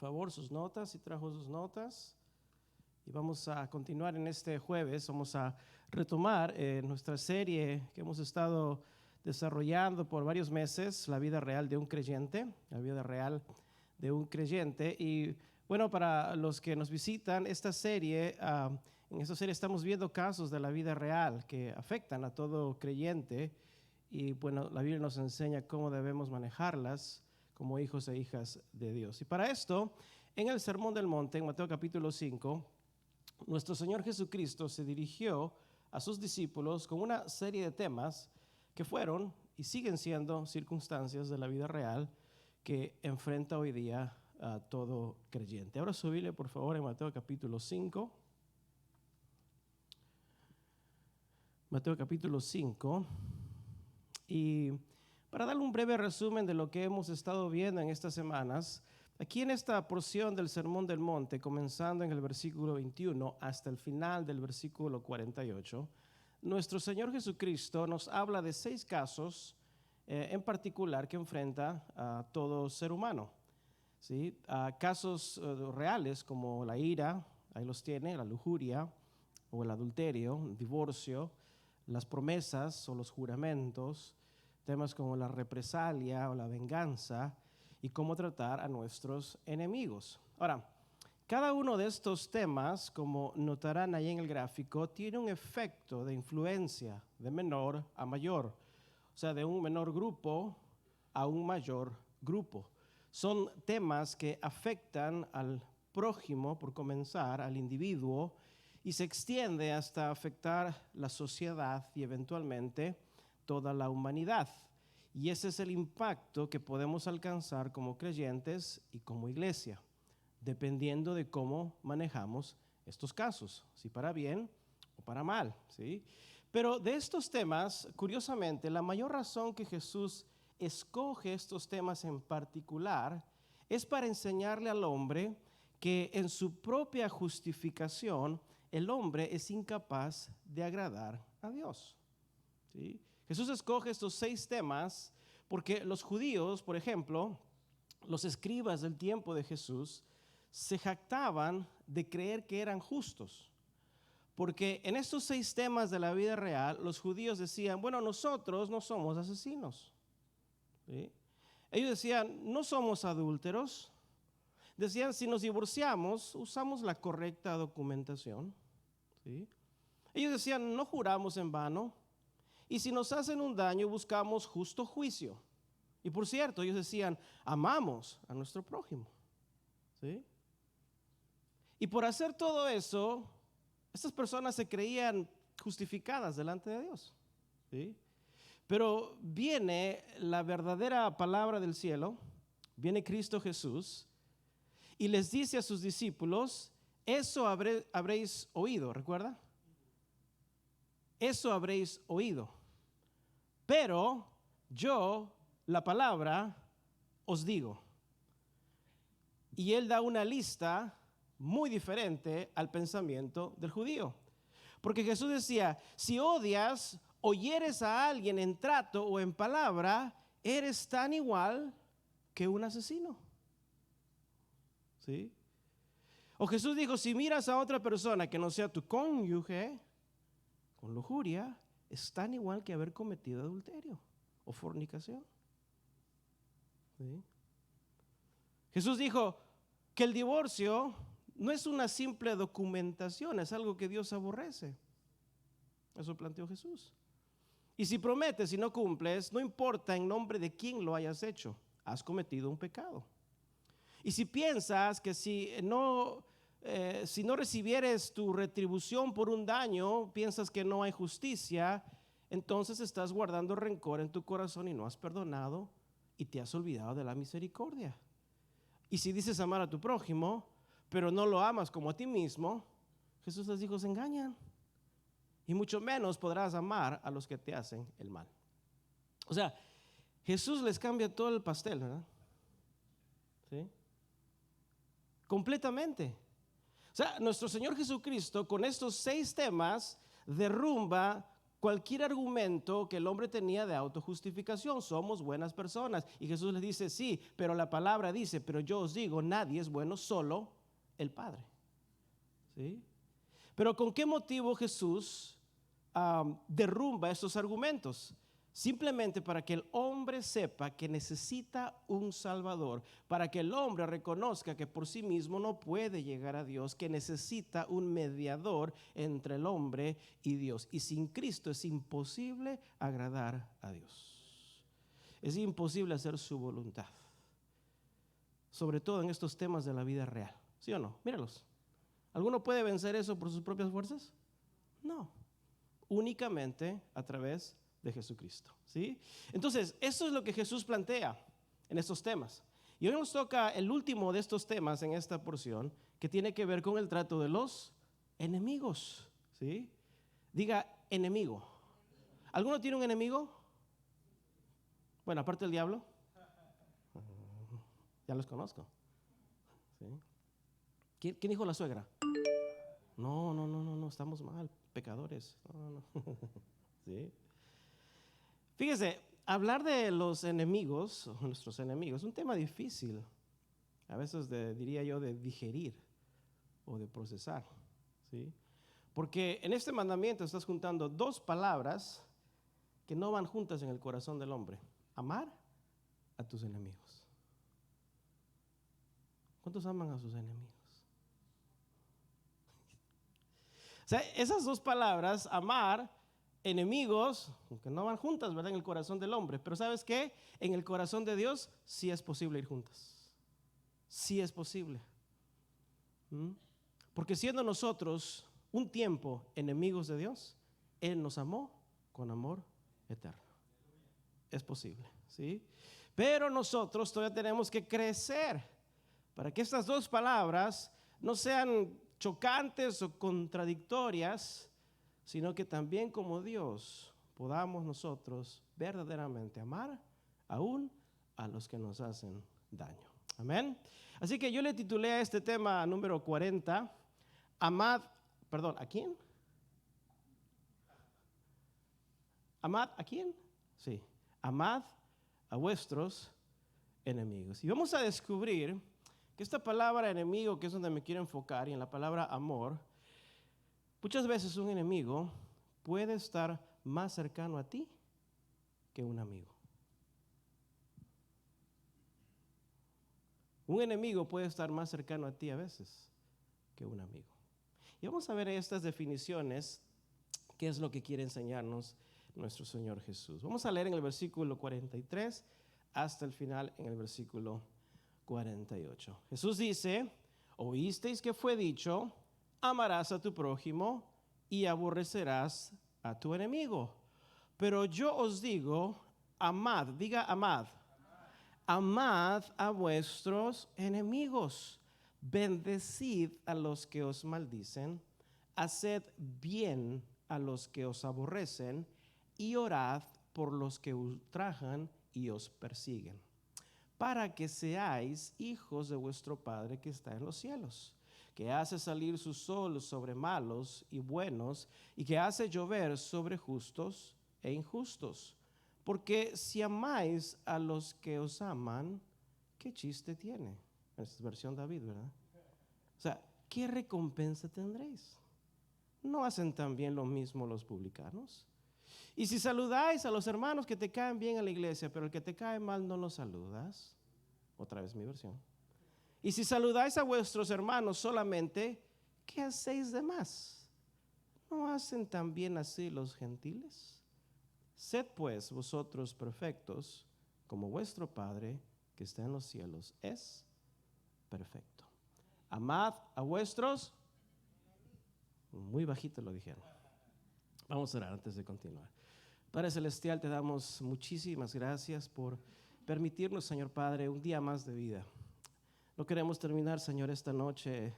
favor sus notas, si trajo sus notas. Y vamos a continuar en este jueves, vamos a retomar nuestra serie que hemos estado desarrollando por varios meses, la vida real de un creyente, la vida real de un creyente. Y bueno, para los que nos visitan, en esta serie estamos viendo casos de la vida real que afectan a todo creyente. Y bueno, la Biblia nos enseña cómo debemos manejarlas como hijos e hijas de Dios. Y para esto, en el Sermón del Monte, en Mateo capítulo 5, nuestro Señor Jesucristo se dirigió a sus discípulos con una serie de temas que fueron y siguen siendo circunstancias de la vida real que enfrenta hoy día a todo creyente. Ahora su Biblia, por favor, en Mateo capítulo 5. Mateo capítulo 5. Y para darle un breve resumen de lo que hemos estado viendo en estas semanas, aquí en esta porción del Sermón del Monte, comenzando en el versículo 21 hasta el final del versículo 48, nuestro Señor Jesucristo nos habla de 6 casos en particular que enfrenta a todo ser humano. ¿Sí? Casos reales como la ira, ahí los tiene, la lujuria o el adulterio, el divorcio, las promesas o los juramentos, temas como la represalia o la venganza y cómo tratar a nuestros enemigos. Ahora, cada uno de estos temas, como notarán ahí en el gráfico, tiene un efecto de influencia de menor a mayor, o sea, de un menor grupo a un mayor grupo. Son temas que afectan al prójimo, por comenzar, al individuo, y se extiende hasta afectar la sociedad y eventualmente toda la humanidad. Y ese es el impacto que podemos alcanzar como creyentes y como iglesia, dependiendo de cómo manejamos estos casos, si para bien o para mal, ¿sí? Pero de estos temas, curiosamente, la mayor razón que Jesús escoge estos temas en particular es para enseñarle al hombre que en su propia justificación el hombre es incapaz de agradar a Dios, ¿sí? Jesús escoge estos 6 temas porque los judíos, por ejemplo, los escribas del tiempo de Jesús, se jactaban de creer que eran justos. Porque en estos 6 temas de la vida real, los judíos decían, bueno, nosotros no somos asesinos, ¿sí? Ellos decían, no somos adúlteros. Decían, si nos divorciamos, usamos la correcta documentación, ¿sí? Ellos decían, no juramos en vano. Y si nos hacen un daño, buscamos justo juicio. Y por cierto, ellos decían, amamos a nuestro prójimo, ¿sí? Y por hacer todo eso, estas personas se creían justificadas delante de Dios, ¿sí? Pero viene la verdadera palabra del cielo, viene Cristo Jesús, y les dice a sus discípulos, eso habréis oído, ¿recuerda? Eso habréis oído. Pero yo, la palabra, os digo. Y él da una lista muy diferente al pensamiento del judío. Porque Jesús decía, si odias o hieres a alguien en trato o en palabra, eres tan igual que un asesino, ¿sí? O Jesús dijo, si miras a otra persona que no sea tu cónyuge, con lujuria, es tan igual que haber cometido adulterio o fornicación, ¿sí? Jesús dijo que el divorcio no es una simple documentación, es algo que Dios aborrece. Eso planteó Jesús. Y si prometes y no cumples, no importa en nombre de quién lo hayas hecho, has cometido un pecado. Y si piensas que si no recibieres tu retribución por un daño, piensas que no hay justicia, entonces estás guardando rencor en tu corazón y no has perdonado y te has olvidado de la misericordia. Y si dices amar a tu prójimo, pero no lo amas como a ti mismo, Jesús les dijo, se engañan. Y mucho menos podrás amar a los que te hacen el mal. O sea, Jesús les cambia todo el pastel, ¿verdad? ¿Sí? Completamente. O sea, nuestro Señor Jesucristo con estos 6 temas derrumba cualquier argumento que el hombre tenía de autojustificación. Somos buenas personas. Y Jesús les dice, sí, pero la palabra dice, pero yo os digo, nadie es bueno, solo el Padre. ¿Sí? Pero ¿con qué motivo Jesús derrumba estos argumentos? Simplemente para que el hombre sepa que necesita un Salvador, para que el hombre reconozca que por sí mismo no puede llegar a Dios, que necesita un mediador entre el hombre y Dios. Y sin Cristo es imposible agradar a Dios. Es imposible hacer su voluntad, sobre todo en estos temas de la vida real. ¿Sí o no? Míralos. ¿Alguno puede vencer eso por sus propias fuerzas? No. Únicamente a través de Jesucristo, ¿sí? Entonces, eso es lo que Jesús plantea en estos temas. Y hoy nos toca el último de estos temas en esta porción, que tiene que ver con el trato de los enemigos, ¿sí? Diga enemigo. ¿Alguno tiene un enemigo? Bueno, aparte del diablo. Ya los conozco, ¿sí? ¿Quién dijo la suegra? No, estamos mal, pecadores. No. ¿Sí? Fíjese, hablar de los enemigos, nuestros enemigos, es un tema difícil, a veces diría yo de digerir o de procesar, ¿sí? Porque en este mandamiento estás juntando dos palabras que no van juntas en el corazón del hombre: amar a tus enemigos. ¿Cuántos aman a sus enemigos? O sea, esas dos palabras, amar, enemigos, aunque no van juntas, ¿verdad? En el corazón del hombre. Pero ¿sabes qué? En el corazón de Dios sí es posible ir juntas. Sí es posible. Porque siendo nosotros un tiempo enemigos de Dios, Él nos amó con amor eterno. Es posible, ¿sí? Pero nosotros todavía tenemos que crecer para que estas dos palabras no sean chocantes o contradictorias, sino que también como Dios podamos nosotros verdaderamente amar aún a los que nos hacen daño. Amén. Así que yo le titulé a este tema número 40, ¿a quién? ¿Amad a quién? Sí, amad a vuestros enemigos. Y vamos a descubrir que esta palabra enemigo, que es donde me quiero enfocar, y en la palabra amor, muchas veces un enemigo puede estar más cercano a ti que un amigo. Un enemigo puede estar más cercano a ti a veces que un amigo. Y vamos a ver estas definiciones, qué es lo que quiere enseñarnos nuestro Señor Jesús. Vamos a leer en el versículo 43 hasta el final en el versículo 48. Jesús dice: oísteis que fue dicho, amarás a tu prójimo y aborrecerás a tu enemigo. Pero yo os digo, amad, diga amad. Amad a vuestros enemigos, bendecid a los que os maldicen, haced bien a los que os aborrecen y orad por los que ultrajan y os persiguen, para que seáis hijos de vuestro Padre que está en los cielos, que hace salir su sol sobre malos y buenos, y que hace llover sobre justos e injustos. Porque si amáis a los que os aman, ¿qué chiste tiene? Esta es versión David, ¿verdad? O sea, ¿qué recompensa tendréis? ¿No hacen también lo mismo los publicanos? Y si saludáis a los hermanos que te caen bien a la iglesia, pero el que te cae mal no los saludas, otra vez mi versión. Y si saludáis a vuestros hermanos solamente, ¿qué hacéis de más? ¿No hacen también así los gentiles? Sed pues vosotros perfectos, como vuestro Padre que está en los cielos es perfecto. Amad a vuestros, muy bajito lo dijeron. Vamos a orar antes de continuar. Padre Celestial, te damos muchísimas gracias por permitirnos, Señor Padre, un día más de vida. No queremos terminar, Señor, esta noche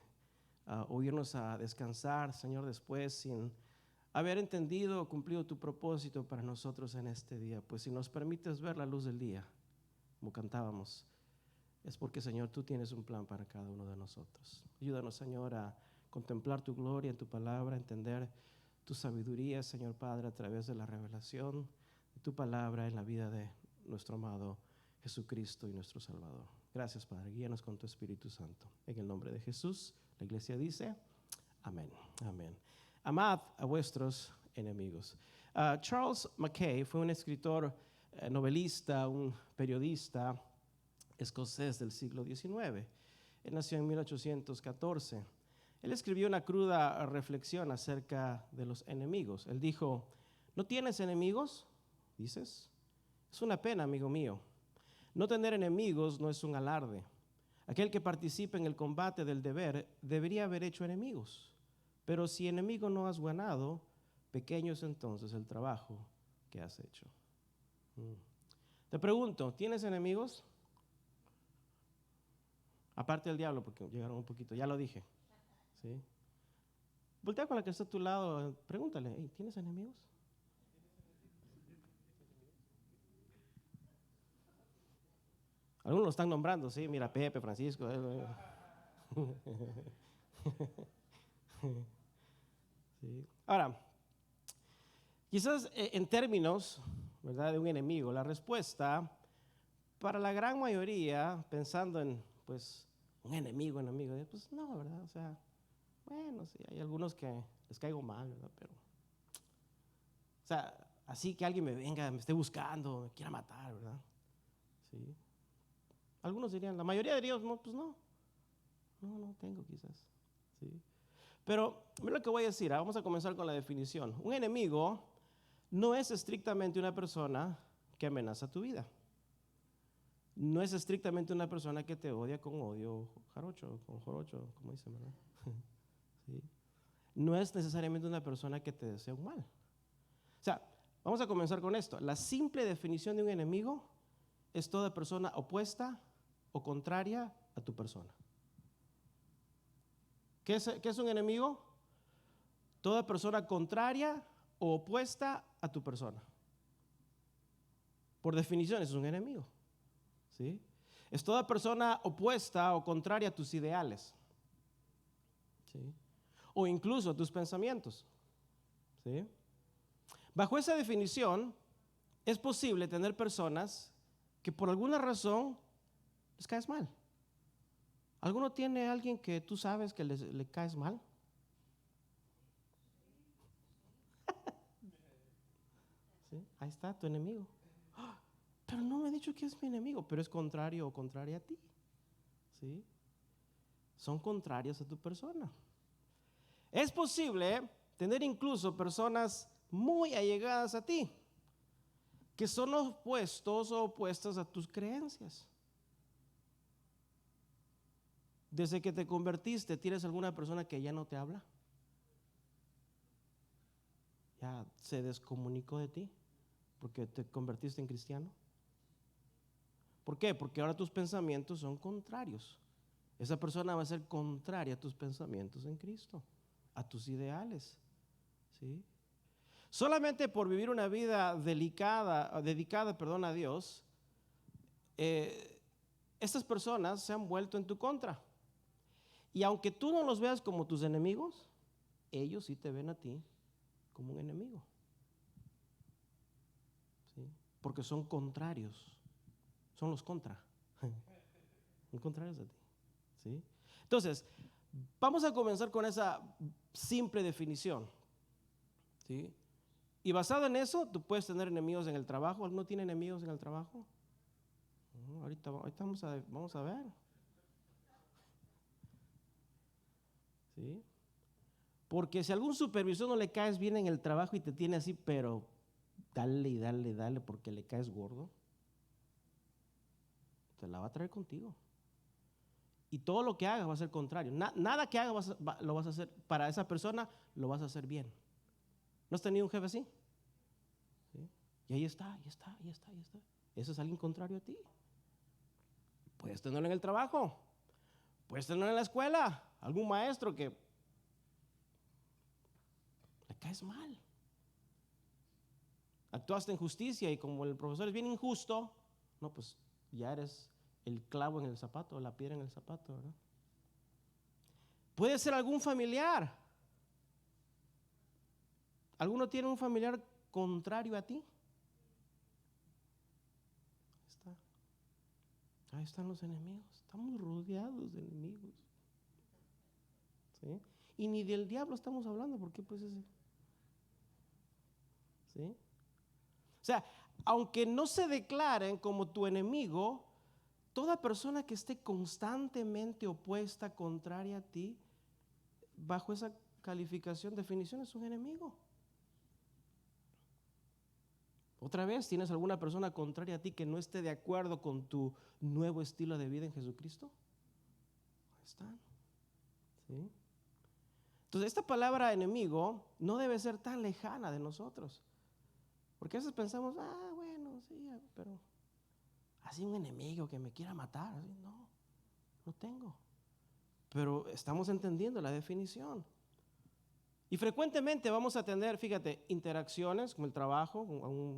o irnos a descansar, Señor, después sin haber entendido o cumplido tu propósito para nosotros en este día. Pues si nos permites ver la luz del día, como cantábamos, es porque, Señor, tú tienes un plan para cada uno de nosotros. Ayúdanos, Señor, a contemplar tu gloria en tu palabra, entender tu sabiduría, Señor Padre, a través de la revelación de tu palabra en la vida de nuestro amado Jesucristo y nuestro Salvador. Gracias, Padre. Guíanos con tu Espíritu Santo. En el nombre de Jesús, la iglesia dice, amén. Amén. Amad a vuestros enemigos. Charles Mackay fue un escritor, novelista, un periodista escocés del siglo XIX. Él nació en 1814. Él escribió una cruda reflexión acerca de los enemigos. Él dijo, ¿no tienes enemigos? ¿Dices? Es una pena, amigo mío. No tener enemigos no es un alarde. Aquel que participa en el combate del deber debería haber hecho enemigos. Pero si enemigo no has ganado, pequeño es entonces el trabajo que has hecho. Te pregunto, ¿tienes enemigos? Aparte del diablo, porque llegaron un poquito, ya lo dije. ¿Sí? Voltea con la que está a tu lado, pregúntale, hey, ¿tienes enemigos? Algunos lo están nombrando, sí, mira, Pepe, Francisco. Sí. Ahora, quizás en términos, ¿verdad?, de un enemigo, la respuesta para la gran mayoría, pensando en, pues, un enemigo, pues no, ¿verdad? O sea, bueno, sí, hay algunos que les caigo mal, ¿verdad? Pero, o sea, así que alguien me venga, me esté buscando, me quiera matar, ¿verdad? Sí. Algunos dirían, la mayoría dirían, no, pues no tengo quizás, ¿sí? Pero mira lo que voy a decir, vamos a comenzar con la definición. Un enemigo no es estrictamente una persona que amenaza tu vida. No es estrictamente una persona que te odia con odio jarocho, con jorocho, como dicen, ¿verdad? ¿Sí? No es necesariamente una persona que te desea un mal. O sea, vamos a comenzar con esto. La simple definición de un enemigo es toda persona opuesta o contraria a tu persona. ¿Qué es un enemigo? Toda persona contraria o opuesta a tu persona. Por definición, es un enemigo. ¿Sí? Es toda persona opuesta o contraria a tus ideales. ¿Sí? O incluso a tus pensamientos. ¿Sí? Bajo esa definición, es posible tener personas que por alguna razón les caes mal. ¿Alguno tiene a alguien que tú sabes que le caes mal? ¿Sí? Ahí está tu enemigo. Pero no me ha dicho que es mi enemigo, pero es contrario o contraria a ti. ¿Sí? Son contrarios a tu persona. Es posible tener incluso personas muy allegadas a ti, que son opuestos o opuestas a tus creencias. Desde que te convertiste, ¿tienes alguna persona que ya no te habla? Ya se descomunicó de ti porque te convertiste en cristiano. ¿Por qué? Porque ahora tus pensamientos son contrarios. Esa persona va a ser contraria a tus pensamientos en Cristo, a tus ideales. ¿Sí? Solamente por vivir una vida dedicada a Dios, estas personas se han vuelto en tu contra. Y aunque tú no los veas como tus enemigos, ellos sí te ven a ti como un enemigo. ¿Sí? Porque son contrarios, son los contra. Son contrarios a ti. ¿Sí? Entonces, vamos a comenzar con esa simple definición. ¿Sí? Y basado en eso, tú puedes tener enemigos en el trabajo. ¿Alguno tiene enemigos en el trabajo? No, ahorita vamos a ver. ¿Sí? Porque si a algún supervisor no le caes bien en el trabajo y te tiene así, pero dale y dale, dale, porque le caes gordo, te la va a traer contigo. Y todo lo que hagas va a ser contrario. Nada que hagas lo vas a hacer para esa persona, lo vas a hacer bien. ¿No has tenido un jefe así? ¿Sí? Y ahí está. Eso es alguien contrario a ti. Puedes tenerlo en el trabajo, puedes tenerlo en la escuela, algún maestro que le caes mal. Actuaste en justicia y como el profesor es bien injusto, no, pues ya eres el clavo en el zapato, la piedra en el zapato, ¿verdad? Puede ser algún familiar. ¿Alguno tiene un familiar contrario a ti? Ahí están los enemigos. Estamos rodeados de enemigos. ¿Sí? Y ni del diablo estamos hablando, porque pues ese. ¿Sí? O sea, aunque no se declaren como tu enemigo, toda persona que esté constantemente opuesta, contraria a ti, bajo esa calificación, definición, es un enemigo. Otra vez, ¿tienes alguna persona contraria a ti que no esté de acuerdo con tu nuevo estilo de vida en Jesucristo? Ahí están. ¿Sí? Entonces, esta palabra enemigo no debe ser tan lejana de nosotros. Porque a veces pensamos, bueno, sí, pero así un enemigo que me quiera matar, así, no tengo. Pero estamos entendiendo la definición. Y frecuentemente vamos a tener, fíjate, interacciones con el trabajo,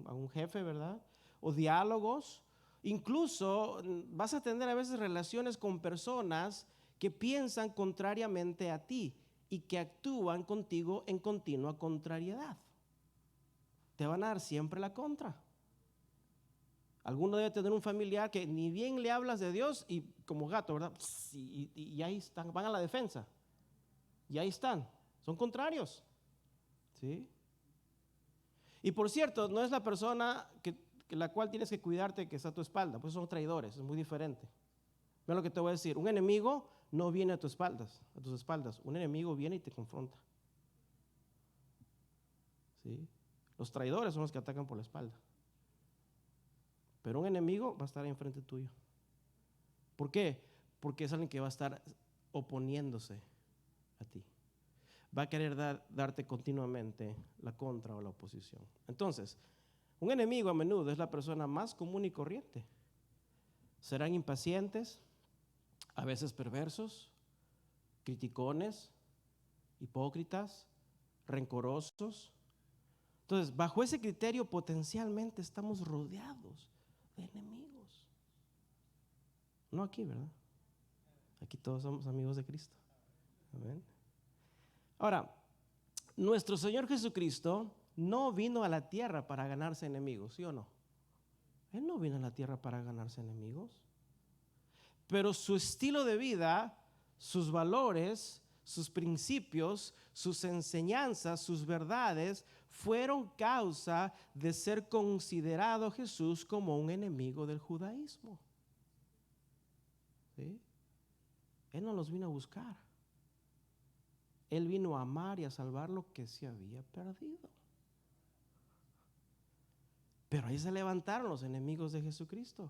a un jefe, ¿verdad? O diálogos. Incluso vas a tener a veces relaciones con personas que piensan contrariamente a ti y que actúan contigo en continua contrariedad. Te van a dar siempre la contra. Alguno debe tener un familiar que ni bien le hablas de Dios y como gato, ¿verdad? Y ahí están, van a la defensa. Y ahí están. Son contrarios. ¿Sí? Y por cierto, no es la persona que la cual tienes que cuidarte que está a tu espalda, pues son traidores, es muy diferente. Mira lo que te voy a decir, un enemigo no viene a tus espaldas, un enemigo viene y te confronta. ¿Sí? Los traidores son los que atacan por la espalda. Pero un enemigo va a estar enfrente tuyo. ¿Por qué? Porque es alguien que va a estar oponiéndose a ti. Va a querer darte continuamente la contra o la oposición. Entonces, un enemigo a menudo es la persona más común y corriente. Serán impacientes, a veces perversos, criticones, hipócritas, rencorosos. Entonces, bajo ese criterio potencialmente estamos rodeados de enemigos. No aquí, ¿verdad? Aquí todos somos amigos de Cristo. Amén. Ahora, nuestro Señor Jesucristo no vino a la tierra para ganarse enemigos, ¿sí o no? Él no vino a la tierra para ganarse enemigos. Pero su estilo de vida, sus valores, sus principios, sus enseñanzas, sus verdades, fueron causa de ser considerado Jesús como un enemigo del judaísmo. ¿Sí? Él no los vino a buscar. Él vino a amar y a salvar lo que se había perdido. Pero ahí se levantaron los enemigos de Jesucristo.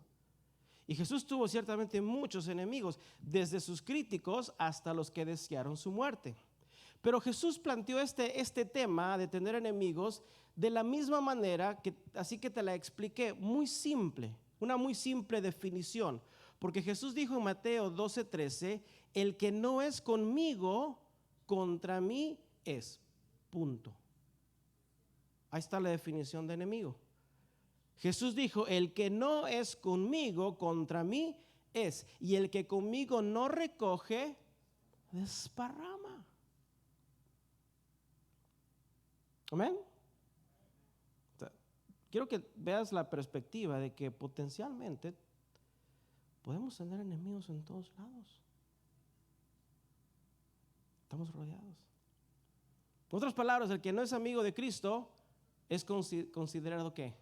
Y Jesús tuvo ciertamente muchos enemigos, desde sus críticos hasta los que desearon su muerte. Pero Jesús planteó este tema de tener enemigos de la misma manera, así que te la expliqué, muy simple, una muy simple definición. Porque Jesús dijo en Mateo 12:13, el que no es conmigo, contra mí es. Punto. Ahí está la definición de enemigo. Jesús dijo, el que no es conmigo, contra mí es. Y el que conmigo no recoge, desparrama. Amén. Quiero que veas la perspectiva de que potencialmente podemos tener enemigos en todos lados. Estamos rodeados. En otras palabras, el que no es amigo de Cristo es considerado ¿qué?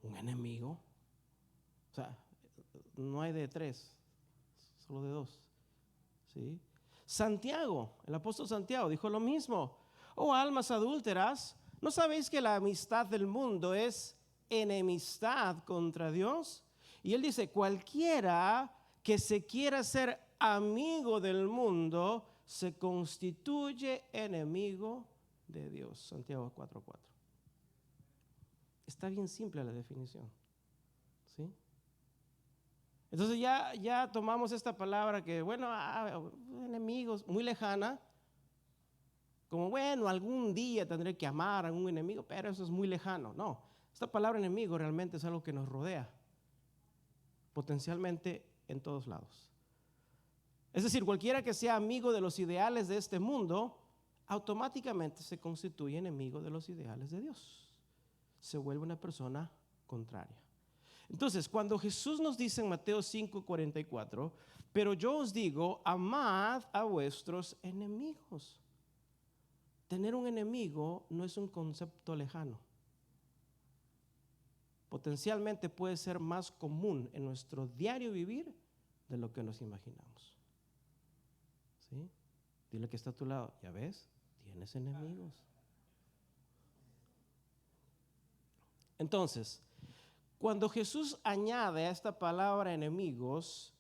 Un enemigo. O sea, no hay de tres, solo de dos. ¿Sí? Santiago, el apóstol Santiago dijo lo mismo. Oh almas adúlteras, ¿no sabéis que la amistad del mundo es enemistad contra Dios? Y él dice, cualquiera que se quiera ser amigo del mundo se constituye enemigo de Dios. Santiago 4:4. Está bien simple la definición. ¿Sí? Entonces ya tomamos esta palabra que, bueno, enemigos, muy lejana. Como, bueno, algún día tendré que amar a un enemigo, pero eso es muy lejano. No, esta palabra enemigo realmente es algo que nos rodea, potencialmente en todos lados. Es decir, cualquiera que sea amigo de los ideales de este mundo, automáticamente se constituye enemigo de los ideales de Dios. Se vuelve una persona contraria. Entonces, cuando Jesús nos dice en Mateo 5:44, pero yo os digo, amad a vuestros enemigos. Tener un enemigo no es un concepto lejano. Potencialmente puede ser más común en nuestro diario vivir de lo que nos imaginamos. ¿Sí? Dile que está a tu lado, ya ves, tienes enemigos. Entonces, cuando Jesús añade a esta palabra enemigos,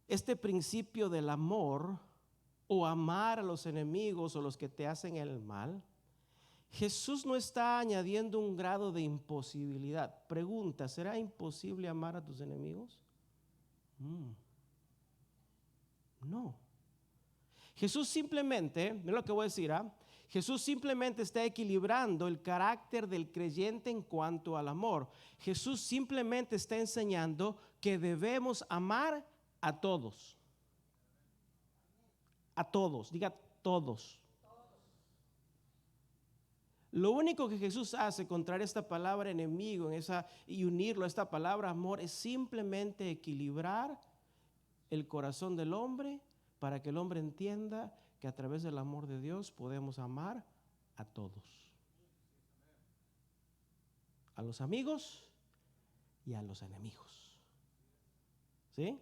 este principio del amor o amar a los enemigos o los que te hacen el mal, Jesús no está añadiendo un grado de imposibilidad. Pregunta, ¿será imposible amar a tus enemigos? No. Jesús simplemente, mira lo que voy a decir, Jesús simplemente está equilibrando el carácter del creyente en cuanto al amor. Jesús simplemente está enseñando que debemos amar a todos. A todos, diga todos. Lo único que Jesús hace contra esta palabra enemigo y unirlo a esta palabra amor es simplemente equilibrar el corazón del hombre para que el hombre entienda que a través del amor de Dios podemos amar a todos. A los amigos y a los enemigos. ¿Sí?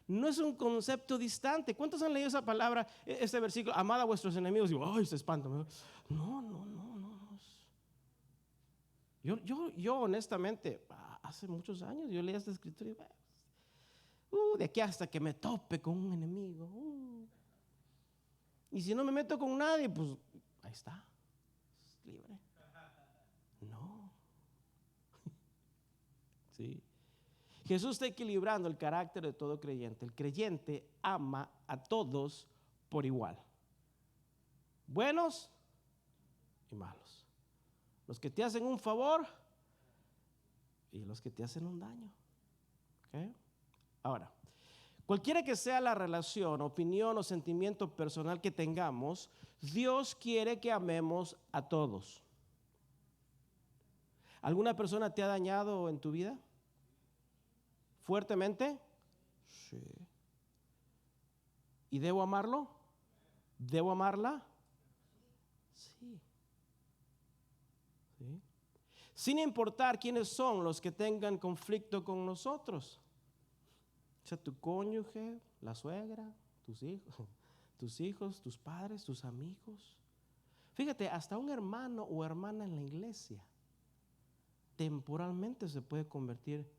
No es un concepto distante. ¿Cuántos han leído esa palabra, este versículo? Amad a vuestros enemigos. Y digo, ¡ay, se espanta! No. Yo honestamente, hace muchos años, yo leí esta escritura y de aquí hasta que me tope con un enemigo. Y si no me meto con nadie, pues ahí está, es libre. No. Sí. Jesús está equilibrando el carácter de todo creyente. El creyente ama a todos por igual. Buenos y malos. Los que te hacen un favor y los que te hacen un daño. ¿Okay? Ahora, cualquiera que sea la relación, opinión o sentimiento personal que tengamos, Dios quiere que amemos a todos. ¿Alguna persona te ha dañado en tu vida? ¿Fuertemente? Sí. ¿Y debo amarlo? ¿Debo amarla? Sí. ¿Sí? Sin importar quiénes son los que tengan conflicto con nosotros. O sea, tu cónyuge, la suegra, tus hijos, tus padres, tus amigos. Fíjate, hasta un hermano o hermana en la iglesia temporalmente se puede convertir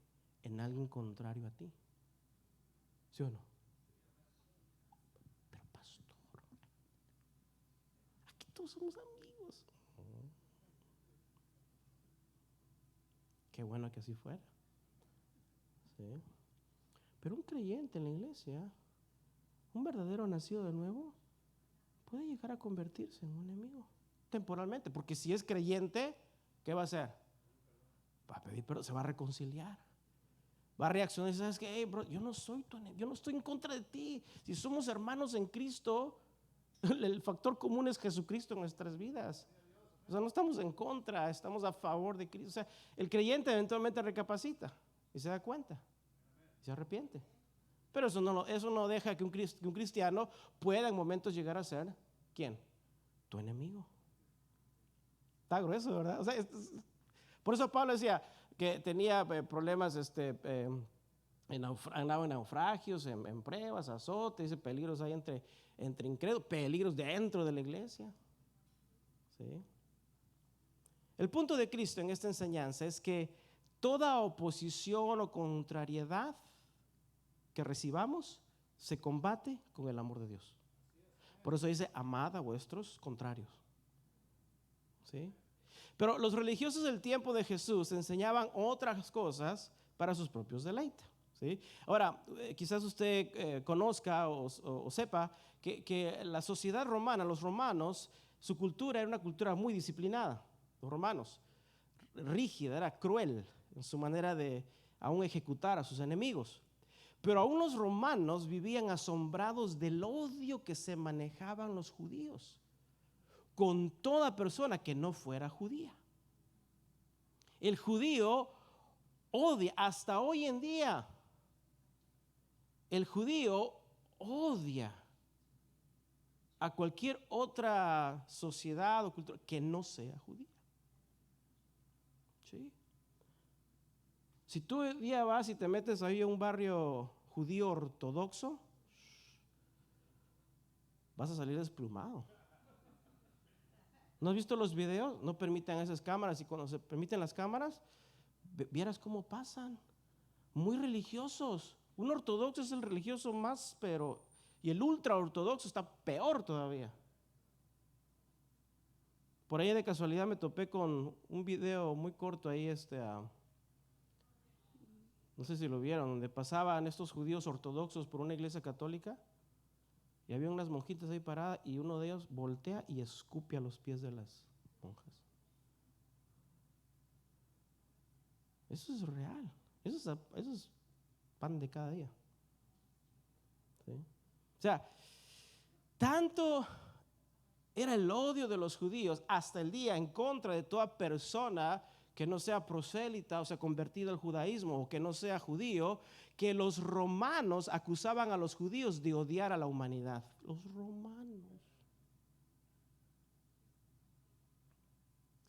en alguien contrario a ti. ¿Sí o no? Pero pastor, aquí todos somos amigos. Qué bueno que así fuera. ¿Sí? Pero un creyente en la iglesia, un verdadero nacido de nuevo, puede llegar a convertirse en un enemigo temporalmente, porque si es creyente, ¿qué va a hacer? Va a pedir perdón, se va a reconciliar, va a reaccionar y sabes que, hey, bro, yo no estoy en contra de ti. Si somos hermanos en Cristo, el factor común es Jesucristo en nuestras vidas. O sea, no estamos en contra, estamos a favor de Cristo. O sea, el creyente eventualmente recapacita y se da cuenta, y se arrepiente. Pero eso no deja que un cristiano pueda en momentos llegar a ser, ¿quién? Tu enemigo. Está grueso, ¿verdad? O sea, por eso Pablo decía que tenía problemas, andaba en naufragios, en pruebas, azotes, dice peligros hay entre incrédulos, peligros dentro de la iglesia. ¿Sí? El punto de Cristo en esta enseñanza es que toda oposición o contrariedad que recibamos se combate con el amor de Dios. Por eso dice, amad a vuestros contrarios. ¿Sí? Pero los religiosos del tiempo de Jesús enseñaban otras cosas para sus propios deleites. ¿Sí? Ahora, quizás usted conozca o sepa que la sociedad romana, los romanos, su cultura era una cultura muy disciplinada. Los romanos, rígida, era cruel en su manera de aún ejecutar a sus enemigos. Pero aún los romanos vivían asombrados del odio que se manejaban los judíos. con toda persona que no fuera judía. El judío odia, hasta hoy en día, el judío odia a cualquier otra sociedad o cultura que no sea judía. ¿Sí? Si tú un día vas y te metes ahí a un barrio judío ortodoxo, vas a salir desplumado. ¿No has visto los videos? No permitan esas cámaras, y cuando se permiten las cámaras, vieras cómo pasan. Muy religiosos. Un ortodoxo es el religioso más, y el ultra ortodoxo está peor todavía. Por ahí de casualidad me topé con un video muy corto ahí, no sé si lo vieron, donde pasaban estos judíos ortodoxos por una iglesia católica y había unas monjitas ahí paradas y uno de ellos voltea y escupe a los pies de las monjas. Eso es real, eso es pan de cada día. ¿Sí? O sea, tanto era el odio de los judíos hasta el día en contra de toda persona que no sea prosélita o sea convertido al judaísmo o que no sea judío, que los romanos acusaban a los judíos de odiar a la humanidad. Los romanos.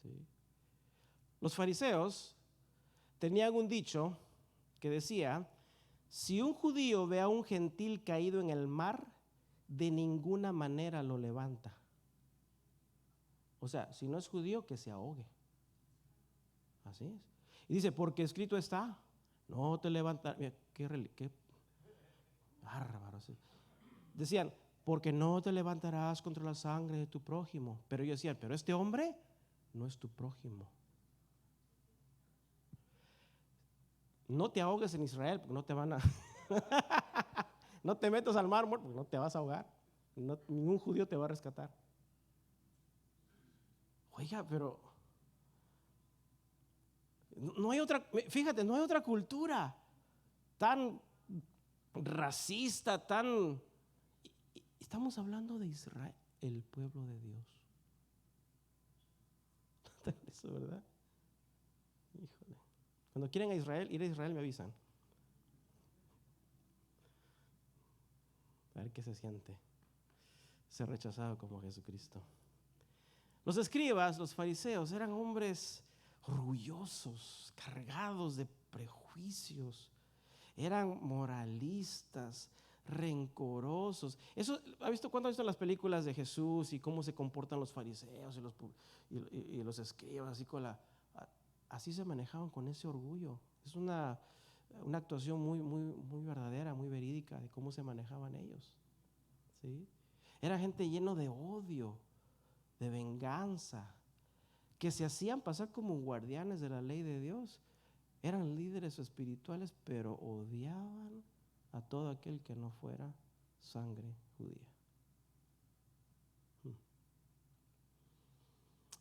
¿Sí? Los fariseos tenían un dicho que decía: si un judío ve a un gentil caído en el mar, de ninguna manera lo levanta. O sea, si no es judío, que se ahogue. Así es. Y dice, porque escrito está, no te levantarás. Mira, qué bárbaro. ¿Sí? Decían, porque no te levantarás contra la sangre de tu prójimo. Pero ellos decían, pero este hombre no es tu prójimo. No te ahogues en Israel, porque no te van a... No te metas al mar, porque no te vas a ahogar. Ningún judío te va a rescatar. Oiga, pero no hay otra, fíjate, no hay otra cultura tan racista, tan... Estamos hablando de Israel, el pueblo de Dios. Eso, ¿verdad? Híjole. Cuando quieren ir a Israel me avisan. A ver qué se siente ser rechazado como Jesucristo. Los escribas, los fariseos, eran hombres orgullosos, cargados de prejuicios, eran moralistas, rencorosos. Eso, ¿ha visto cuándo ha visto las películas de Jesús y cómo se comportan los fariseos y los escribas? Así se manejaban con ese orgullo. Es una actuación muy verdadera, muy verídica de cómo se manejaban ellos. ¿Sí? Era gente lleno de odio, de venganza, que se hacían pasar como guardianes de la ley de Dios. Eran líderes espirituales, pero odiaban a todo aquel que no fuera sangre judía.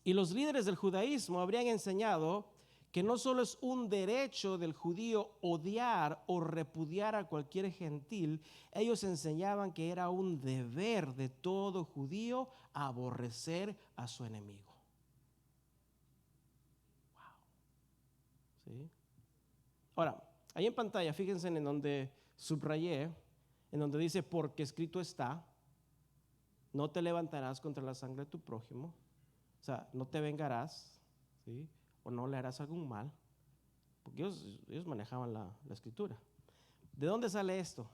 Y los líderes del judaísmo habrían enseñado que no solo es un derecho del judío odiar o repudiar a cualquier gentil, ellos enseñaban que era un deber de todo judío aborrecer a su enemigo. Wow. ¿Sí? Ahora, ahí en pantalla, fíjense en donde subrayé, en donde dice, porque escrito está, no te levantarás contra la sangre de tu prójimo, o sea, no te vengarás, ¿sí? O no le harás algún mal, porque ellos manejaban la escritura. ¿De dónde sale esto?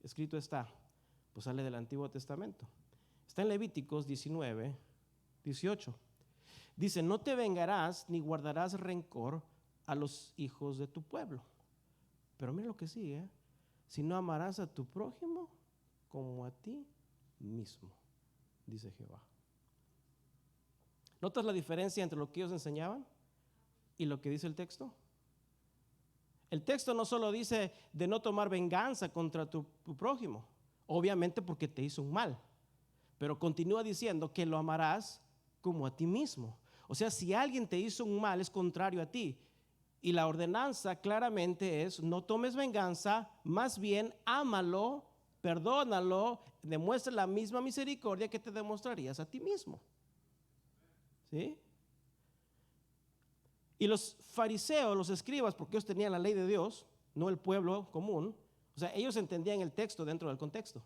Escrito está, pues sale del Antiguo Testamento. Está en Levíticos 19, 18. Dice, no te vengarás ni guardarás rencor a los hijos de tu pueblo. Pero mira lo que sigue, sino amarás a tu prójimo como a ti mismo, dice Jehová. ¿Notas la diferencia entre lo que ellos enseñaban y lo que dice el texto? El texto no solo dice de no tomar venganza contra tu prójimo, obviamente porque te hizo un mal, pero continúa diciendo que lo amarás como a ti mismo. O sea, si alguien te hizo un mal es contrario a ti. Y la ordenanza claramente es no tomes venganza, más bien ámalo, perdónalo, demuestra la misma misericordia que te demostrarías a ti mismo. ¿Sí? Y los fariseos, los escribas, porque ellos tenían la ley de Dios, no el pueblo común, o sea, ellos entendían el texto dentro del contexto,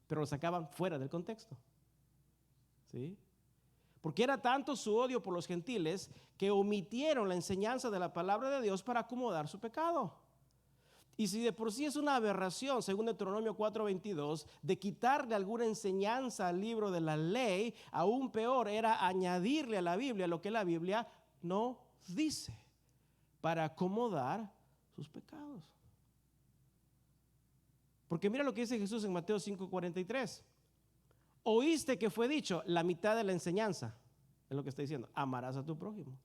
pero lo sacaban fuera del contexto. ¿Sí? Porque era tanto su odio por los gentiles que omitieron la enseñanza de la palabra de Dios para acomodar su pecado. Y si de por sí es una aberración, según Deuteronomio 4:22, de quitarle alguna enseñanza al libro de la ley, aún peor era añadirle a la Biblia lo que la Biblia no dice, para acomodar sus pecados. Porque mira lo que dice Jesús en Mateo 5:43. Oíste que fue dicho, la mitad de la enseñanza, es lo que está diciendo, amarás a tu prójimo.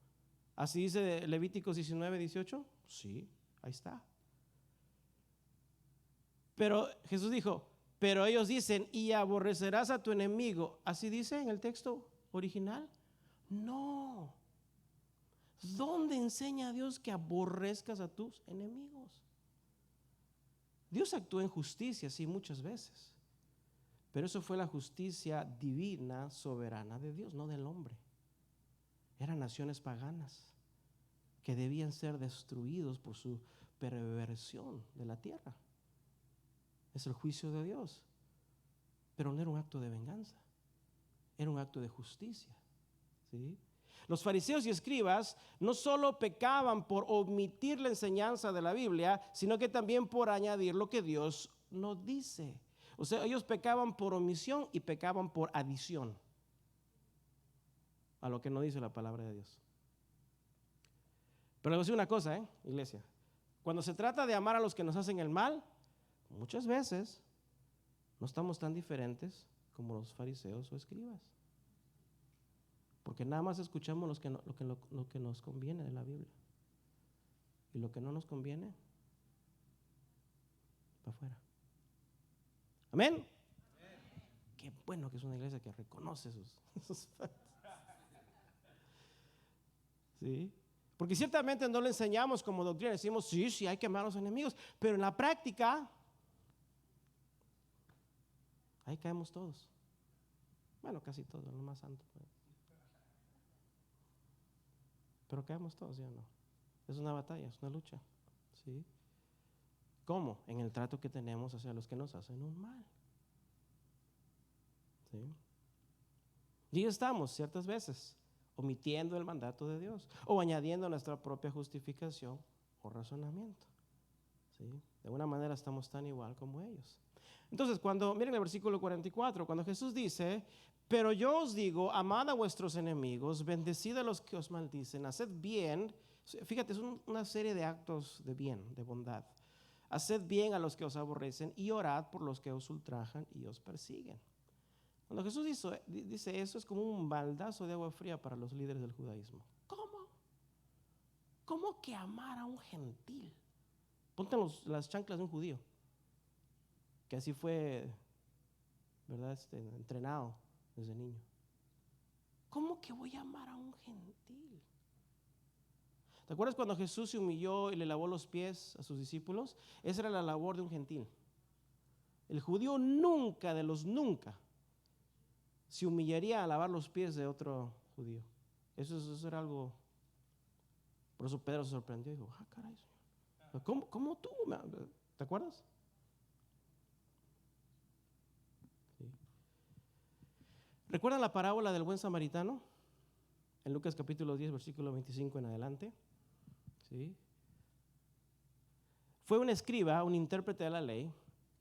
Así dice Levíticos 19:18. Sí, ahí está. Pero Jesús dijo, pero ellos dicen, y aborrecerás a tu enemigo. ¿Así dice en el texto original? No. ¿Dónde enseña Dios que aborrezcas a tus enemigos? Dios actúa en justicia, sí, muchas veces. Pero eso fue la justicia divina, soberana de Dios, no del hombre. Eran naciones paganas que debían ser destruidos por su perversión de la tierra. Es el juicio de Dios. Pero no era un acto de venganza, era un acto de justicia. ¿Sí? Los fariseos y escribas no solo pecaban por omitir la enseñanza de la Biblia, sino que también por añadir lo que Dios no dice. O sea, ellos pecaban por omisión y pecaban por adición a lo que no dice la palabra de Dios. Pero les voy a decir una cosa, iglesia. Cuando se trata de amar a los que nos hacen el mal, muchas veces no estamos tan diferentes como los fariseos o escribas. Porque nada más escuchamos lo que nos conviene de la Biblia. Y lo que no nos conviene, para afuera. ¿Amén? Amén. Qué bueno que es una iglesia que reconoce sus faltas. ¿Sí? Porque ciertamente no le enseñamos como doctrina, decimos, sí, hay que amar a los enemigos, pero en la práctica, ahí caemos todos. Bueno, casi todos, lo más santo. Pero caemos todos, ¿ya no? Es una batalla, es una lucha. ¿Sí? ¿Cómo? En el trato que tenemos hacia los que nos hacen un mal. ¿Sí? Y estamos ciertas veces omitiendo el mandato de Dios o añadiendo nuestra propia justificación o razonamiento. ¿Sí? De una manera estamos tan igual como ellos. Entonces, miren el versículo 44, cuando Jesús dice, pero yo os digo, amad a vuestros enemigos, bendecid a los que os maldicen, haced bien. Fíjate, es una serie de actos de bien, de bondad. Haced bien a los que os aborrecen y orad por los que os ultrajan y os persiguen. Cuando Jesús dice eso, es como un baldazo de agua fría para los líderes del judaísmo. ¿Cómo? ¿Cómo que amar a un gentil? Ponte las chanclas de un judío, que así fue, ¿verdad? Entrenado desde niño. ¿Cómo que voy a amar a un gentil? ¿Te acuerdas cuando Jesús se humilló y le lavó los pies a sus discípulos? Esa era la labor de un gentil. El judío nunca, de los nunca, se humillaría a lavar los pies de otro judío. Eso era algo. Por eso Pedro se sorprendió y dijo, caray, Señor. ¿Cómo tú? ¿Te acuerdas? Sí. ¿Recuerdan la parábola del buen samaritano? En Lucas capítulo 10, versículo 25 en adelante. ¿Sí? Fue un escriba, un intérprete de la ley,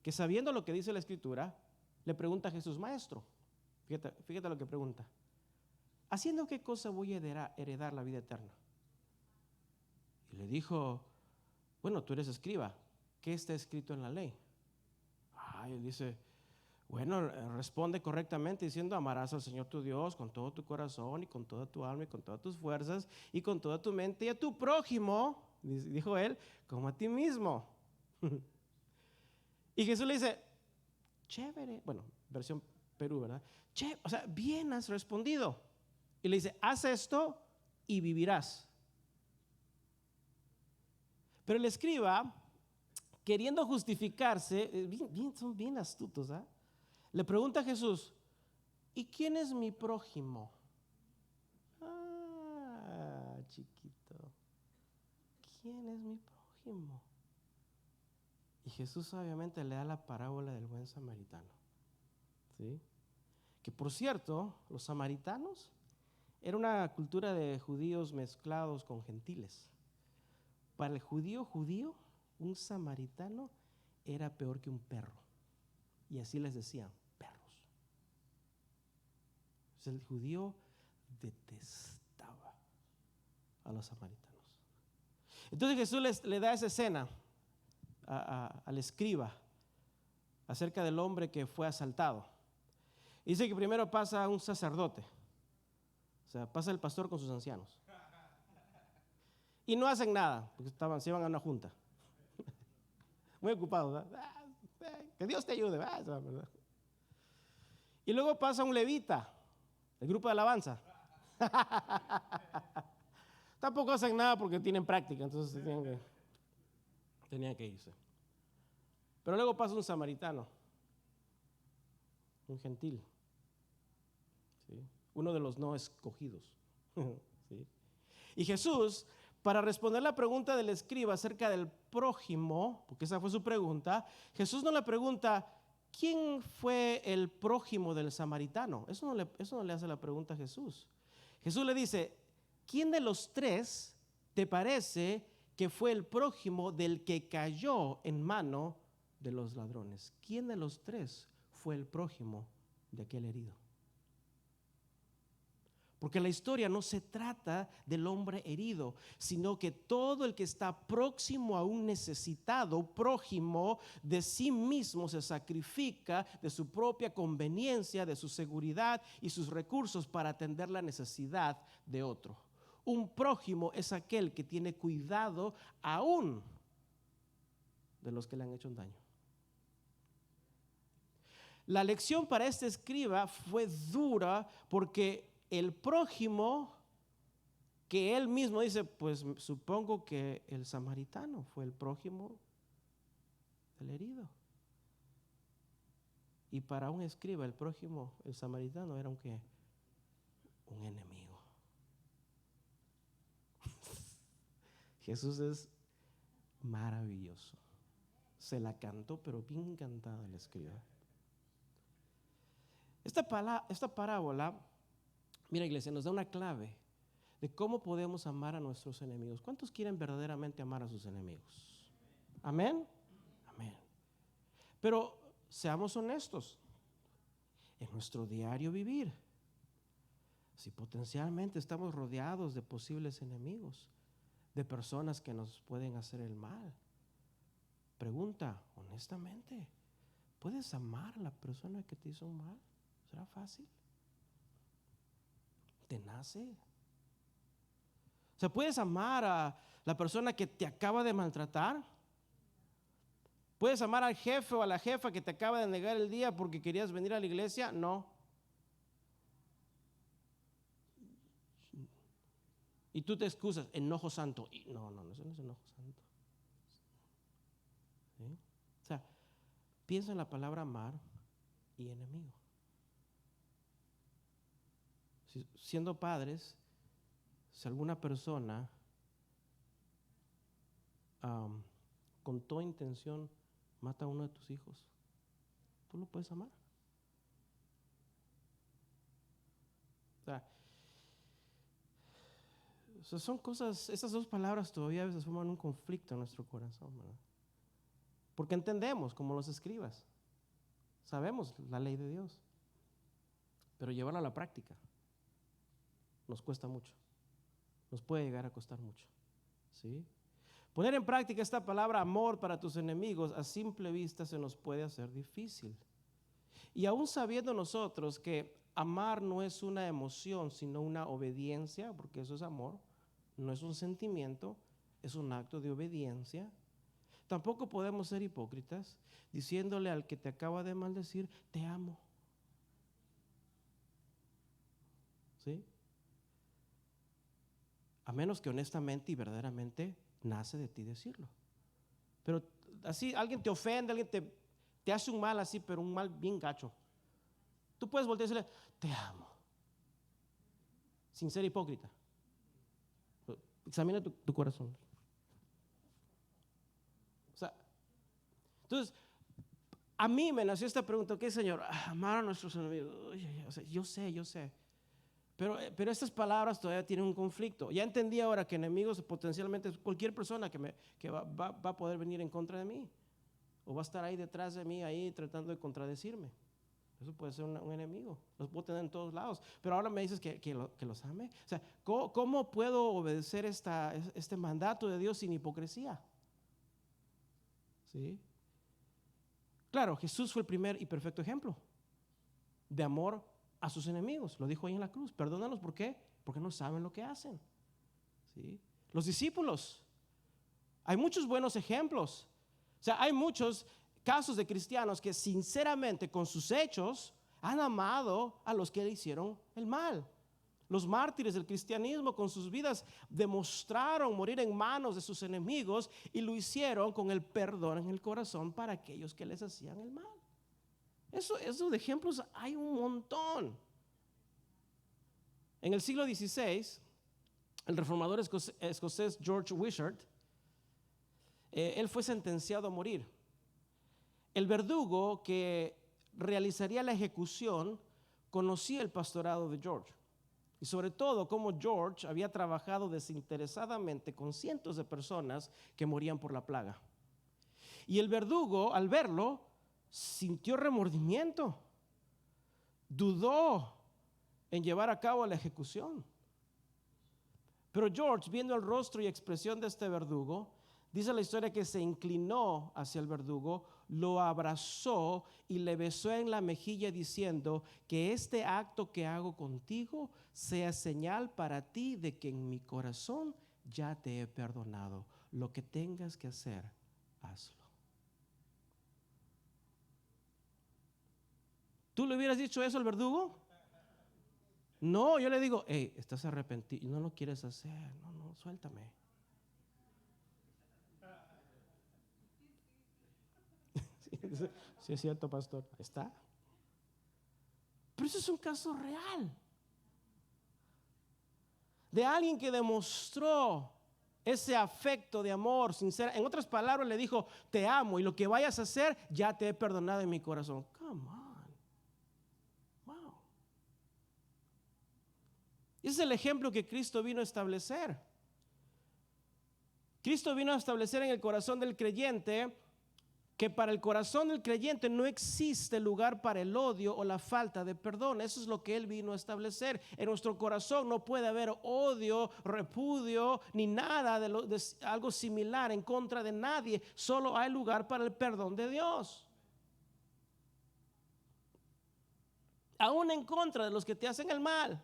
que sabiendo lo que dice la escritura, le pregunta a Jesús, maestro, fíjate lo que pregunta, ¿haciendo qué cosa voy a heredar la vida eterna? Y le dijo, bueno, tú eres escriba, ¿qué está escrito en la ley? Y él dice, bueno, responde correctamente diciendo, amarás al Señor tu Dios con todo tu corazón y con toda tu alma y con todas tus fuerzas y con toda tu mente y a tu prójimo, dijo él, como a ti mismo. Y Jesús le dice, chévere, bueno, versión Perú, ¿verdad? O sea, bien has respondido. Y le dice, haz esto y vivirás. Pero el escriba, queriendo justificarse, son bien astutos, le pregunta a Jesús, ¿y quién es mi prójimo? chiquito, ¿quién es mi prójimo? Y Jesús obviamente le da la parábola del buen samaritano, ¿sí? Que por cierto, los samaritanos era una cultura de judíos mezclados con gentiles. Para el judío, un samaritano era peor que un perro. Y así les decían, perros. O sea, el judío detestaba a los samaritanos. Entonces Jesús le da esa escena al escriba acerca del hombre que fue asaltado. Dice que primero pasa un sacerdote, o sea, pasa el pastor con sus ancianos. Y no hacen nada, porque se iban a una junta. Muy ocupados, ¿verdad? Que Dios te ayude, ¿verdad? Y luego pasa un levita, el grupo de alabanza. Tampoco hacen nada porque tienen práctica, entonces tenían que irse. Pero luego pasa un samaritano, un gentil, ¿sí? Uno de los no escogidos. ¿Sí? Y Jesús, para responder la pregunta del escriba acerca del prójimo, porque esa fue su pregunta, Jesús no le pregunta, ¿quién fue el prójimo del samaritano? Eso no le hace la pregunta a Jesús. Jesús le dice, ¿quién de los tres te parece que fue el prójimo del que cayó en mano de los ladrones? ¿Quién de los tres fue el prójimo de aquel herido? Porque la historia no se trata del hombre herido, sino que todo el que está próximo a un necesitado, prójimo de sí mismo, se sacrifica de su propia conveniencia, de su seguridad y sus recursos para atender la necesidad de otro. Un prójimo es aquel que tiene cuidado aún de los que le han hecho un daño. La lección para este escriba fue dura porque el prójimo, que él mismo dice, pues supongo que el samaritano fue el prójimo del herido. Y para un escriba, el prójimo, el samaritano, era un enemigo. Jesús es maravilloso. Se la cantó, pero bien cantada el escriba. Esta parábola, mira, iglesia, nos da una clave de cómo podemos amar a nuestros enemigos. ¿Cuántos quieren verdaderamente amar a sus enemigos? ¿Amén? Amén. Pero seamos honestos. En nuestro diario vivir, si potencialmente estamos rodeados de posibles enemigos, de personas que nos pueden hacer el mal, pregunta, honestamente, ¿puedes amar a la persona que te hizo un mal? ¿Será fácil? ¿Te nace? O sea, ¿puedes amar a la persona que te acaba de maltratar? ¿Puedes amar al jefe o a la jefa que te acaba de negar el día porque querías venir a la iglesia? No. Y tú te excusas, enojo santo. Y no, eso no es enojo santo. ¿Sí? O sea, piensa en la palabra amar y enemigo. Siendo padres, si alguna persona con toda intención mata a uno de tus hijos, ¿tú lo puedes amar? O sea, son cosas, esas dos palabras todavía a veces forman un conflicto en nuestro corazón, ¿verdad? Porque entendemos, como los escribas, sabemos la ley de Dios, pero llevarla a la práctica nos cuesta mucho, nos puede llegar a costar mucho, ¿sí? Poner en práctica esta palabra amor para tus enemigos a simple vista se nos puede hacer difícil. Y aún sabiendo nosotros que amar no es una emoción, sino una obediencia, porque eso es amor, no es un sentimiento, es un acto de obediencia. Tampoco podemos ser hipócritas diciéndole al que te acaba de maldecir, te amo. ¿Sí? A menos que honestamente y verdaderamente nace de ti decirlo. Pero así alguien te ofende, alguien te hace un mal así, pero un mal bien gacho. Tú puedes voltear y decirle, te amo, sin ser hipócrita. Examina tu corazón. O sea, entonces, a mí me nació esta pregunta, ¿qué, Señor? Amar a nuestros enemigos. O sea, yo sé. Pero estas palabras todavía tienen un conflicto. Ya entendí ahora que enemigos potencialmente es cualquier persona que va a poder venir en contra de mí. O va a estar ahí detrás de mí, ahí tratando de contradecirme. Eso puede ser un enemigo. Los puedo tener en todos lados. Pero ahora me dices que los ame. O sea, ¿cómo puedo obedecer este mandato de Dios sin hipocresía? ¿Sí? Claro, Jesús fue el primer y perfecto ejemplo de amor a sus enemigos. Lo dijo ahí en la cruz. Perdónalos, ¿por qué? Porque no saben lo que hacen. ¿Sí? Los discípulos. Hay muchos buenos ejemplos. O sea, hay muchos casos de cristianos que sinceramente con sus hechos han amado a los que le hicieron el mal. Los mártires del cristianismo con sus vidas demostraron morir en manos de sus enemigos y lo hicieron con el perdón en el corazón para aquellos que les hacían el mal. Esos ejemplos hay un montón. En el siglo XVI, el reformador escocés George Wishart, él fue sentenciado a morir. El verdugo que realizaría la ejecución conocía el pastorado de George y sobre todo cómo George había trabajado desinteresadamente con cientos de personas que morían por la plaga. Y el verdugo, al verlo, sintió remordimiento, dudó en llevar a cabo la ejecución. Pero George, viendo el rostro y expresión de este verdugo, dice la historia que se inclinó hacia el verdugo, lo abrazó y le besó en la mejilla diciendo que este acto que hago contigo sea señal para ti de que en mi corazón ya te he perdonado. Lo que tengas que hacer, hazlo. ¿Tú le hubieras dicho eso al verdugo? No, yo le digo, hey, estás arrepentido, no lo quieres hacer, no, suéltame. Sí, es cierto, pastor. Está. Pero eso es un caso real de alguien que demostró ese afecto de amor sincero. En otras palabras, le dijo: te amo y lo que vayas a hacer, ya te he perdonado en mi corazón. Come on. Wow. Ese es el ejemplo que Cristo vino a establecer. Cristo vino a establecer en el corazón del creyente que para el corazón del creyente no existe lugar para el odio o la falta de perdón. Eso es lo que Él vino a establecer. En nuestro corazón no puede haber odio, repudio, ni nada de algo similar en contra de nadie. Solo hay lugar para el perdón de Dios. Aún en contra de los que te hacen el mal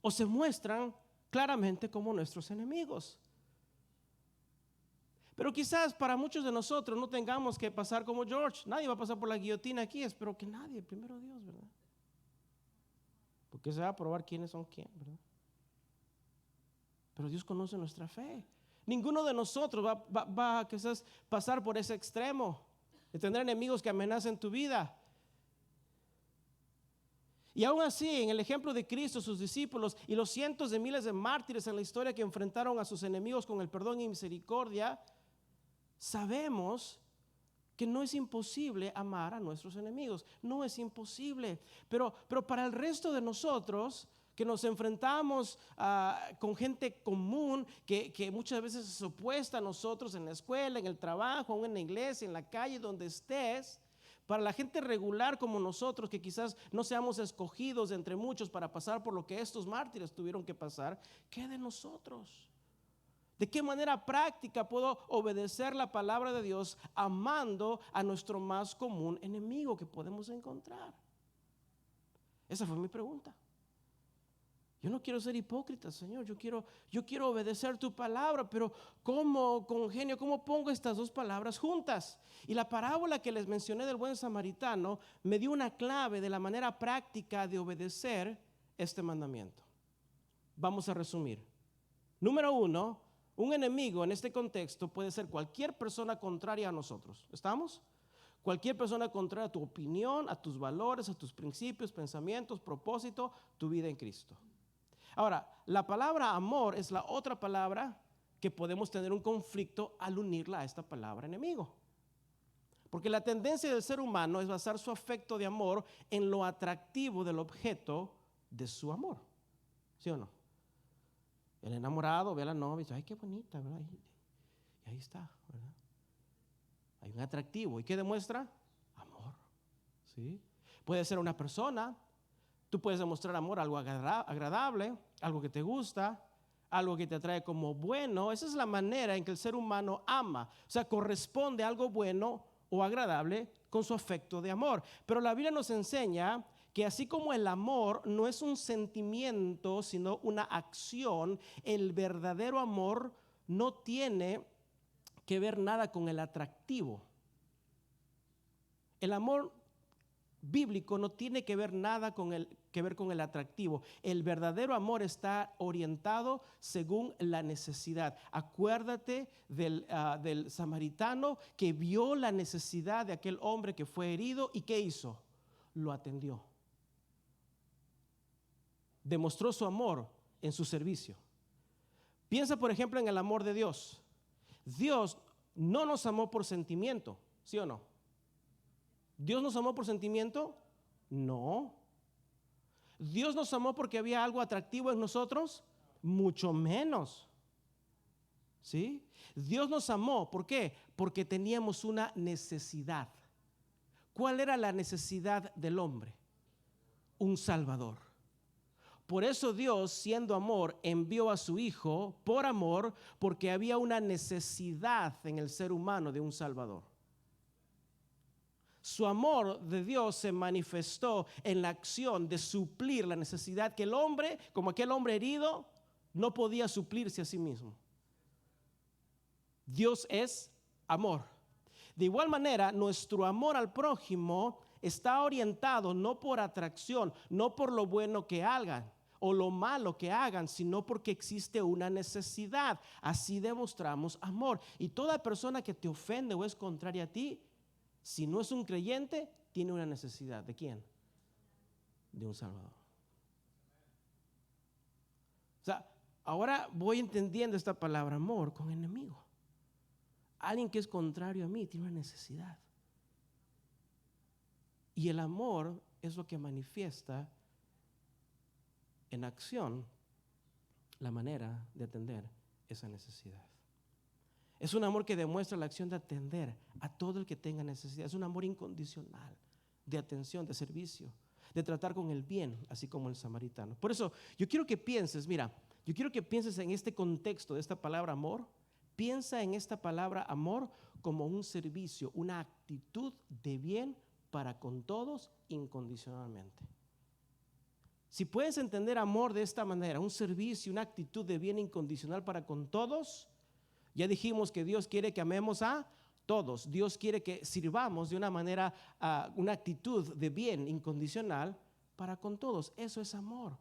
o se muestran claramente como nuestros enemigos. Pero quizás para muchos de nosotros no tengamos que pasar como George. Nadie va a pasar por la guillotina aquí. Espero que nadie, primero Dios, ¿verdad? Porque se va a probar quiénes son quién, ¿verdad? Pero Dios conoce nuestra fe. Ninguno de nosotros va a quizás pasar por ese extremo de tener enemigos que amenacen tu vida. Y aún así, en el ejemplo de Cristo, sus discípulos y los cientos de miles de mártires en la historia que enfrentaron a sus enemigos con el perdón y misericordia, sabemos que no es imposible amar a nuestros enemigos. No es imposible. Pero para el resto de nosotros que nos enfrentamos con gente común que muchas veces es opuesta a nosotros en la escuela, en el trabajo, en la iglesia, en la calle, donde estés. Para la gente regular como nosotros, que quizás no seamos escogidos de entre muchos para pasar por lo que estos mártires tuvieron que pasar, ¿qué de nosotros? ¿De qué manera práctica puedo obedecer la palabra de Dios amando a nuestro más común enemigo que podemos encontrar? Esa fue mi pregunta. Yo no quiero ser hipócrita, Señor. Yo quiero obedecer tu palabra, pero ¿cómo congenio? ¿Cómo pongo estas dos palabras juntas? Y la parábola que les mencioné del buen samaritano me dio una clave de la manera práctica de obedecer este mandamiento. Vamos a resumir. Número 1, un enemigo en este contexto puede ser cualquier persona contraria a nosotros. ¿Estamos? Cualquier persona contraria a tu opinión, a tus valores, a tus principios, pensamientos, propósito, tu vida en Cristo. Ahora, la palabra amor es la otra palabra que podemos tener un conflicto al unirla a esta palabra enemigo. Porque la tendencia del ser humano es basar su afecto de amor en lo atractivo del objeto de su amor. ¿Sí o no? El enamorado ve a la novia y dice, ay, qué bonita, ¿verdad? Y ahí está, ¿verdad? Hay un atractivo. ¿Y qué demuestra? Amor. ¿Sí? Puede ser una persona. Tú puedes demostrar amor a algo agradable, algo que te gusta, algo que te atrae como bueno. Esa es la manera en que el ser humano ama. O sea, corresponde a algo bueno o agradable con su afecto de amor. Pero la Biblia nos enseña que así como el amor no es un sentimiento, sino una acción, el verdadero amor no tiene que ver nada con el atractivo. El amor bíblico no tiene que ver nada con el atractivo. El verdadero amor está orientado según la necesidad. Acuérdate del samaritano que vio la necesidad de aquel hombre que fue herido y ¿qué hizo? Lo atendió. Demostró su amor en su servicio. Piensa, por ejemplo, en el amor de Dios. Dios no nos amó por sentimiento, ¿sí o no? ¿Dios nos amó por sentimiento? No. ¿Dios nos amó porque había algo atractivo en nosotros? Mucho menos. ¿Sí? Dios nos amó, ¿por qué? Porque teníamos una necesidad. ¿Cuál era la necesidad del hombre? Un Salvador. Por eso Dios, siendo amor, envió a su Hijo por amor, porque había una necesidad en el ser humano de un Salvador. Su amor de Dios se manifestó en la acción de suplir la necesidad que el hombre, como aquel hombre herido, no podía suplirse a sí mismo. Dios es amor. De igual manera, nuestro amor al prójimo está orientado no por atracción, no por lo bueno que hagan o lo malo que hagan, sino porque existe una necesidad. Así demostramos amor. Y toda persona que te ofende o es contraria a ti, si no es un creyente, tiene una necesidad. ¿De quién? De un Salvador. O sea, ahora voy entendiendo esta palabra amor con enemigo. Alguien que es contrario a mí tiene una necesidad. Y el amor es lo que manifiesta en acción la manera de atender esa necesidad. Es un amor que demuestra la acción de atender a todo el que tenga necesidad. Es un amor incondicional, de atención, de servicio, de tratar con el bien, así como el samaritano. Por eso yo quiero que pienses, mira, yo quiero que pienses en este contexto de esta palabra amor. Piensa en esta palabra amor como un servicio, una actitud de bien para con todos incondicionalmente. Si puedes entender amor de esta manera, un servicio, una actitud de bien incondicional para con todos, ya dijimos que Dios quiere que amemos a todos. Dios quiere que sirvamos de una manera, una actitud de bien incondicional para con todos. Eso es amor.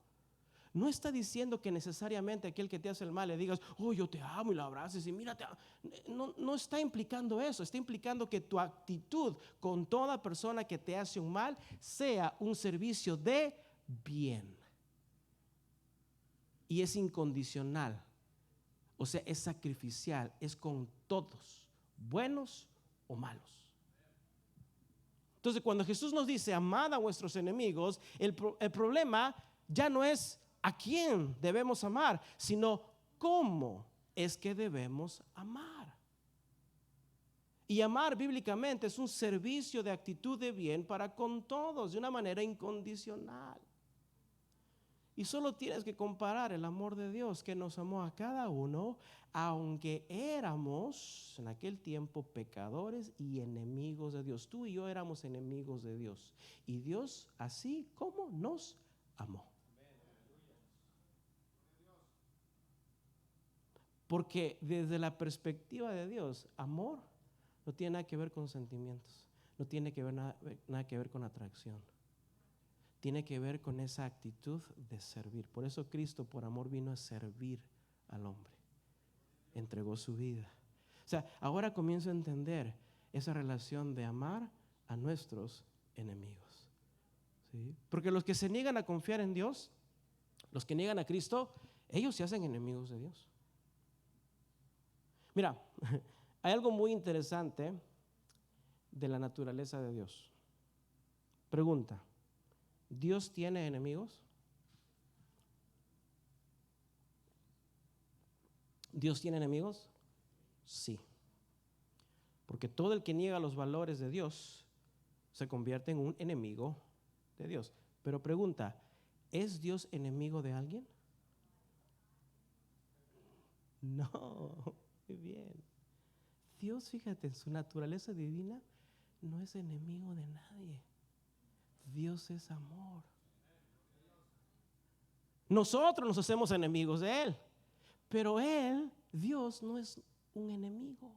No está diciendo que necesariamente aquel que te hace el mal le digas, oh, yo te amo y lo abraces y mírate. No está implicando eso. Está implicando que tu actitud con toda persona que te hace un mal sea un servicio de bien. Y es incondicional. O sea, es sacrificial, es con todos, buenos o malos. Entonces, cuando Jesús nos dice, amad a vuestros enemigos, el problema ya no es a quién debemos amar, sino cómo es que debemos amar. Y amar bíblicamente es un servicio de actitud de bien para con todos, de una manera incondicional. Y solo tienes que comparar el amor de Dios que nos amó a cada uno, aunque éramos en aquel tiempo pecadores y enemigos de Dios. Tú y yo éramos enemigos de Dios. Y Dios así como nos amó. Porque desde la perspectiva de Dios, amor no tiene nada que ver con sentimientos. No tiene que ver nada que ver con atracción. Tiene que ver con esa actitud de servir. Por eso Cristo por amor vino a servir al hombre. Entregó su vida. O sea, ahora comienzo a entender esa relación de amar a nuestros enemigos. ¿Sí? Porque los que se niegan a confiar en Dios, Los que niegan a Cristo, ellos se hacen enemigos de Dios. Mira, hay algo muy interesante de la naturaleza de Dios. Pregunta, ¿Dios tiene enemigos? ¿Dios tiene enemigos? Sí. Porque todo el que niega los valores de Dios se convierte en un enemigo de Dios. Pero pregunta, ¿es Dios enemigo de alguien? No, muy bien. Dios, fíjate, en su naturaleza divina no es enemigo de nadie. Dios es amor. Nosotros nos hacemos enemigos de Él, pero Él, Dios, no es un enemigo.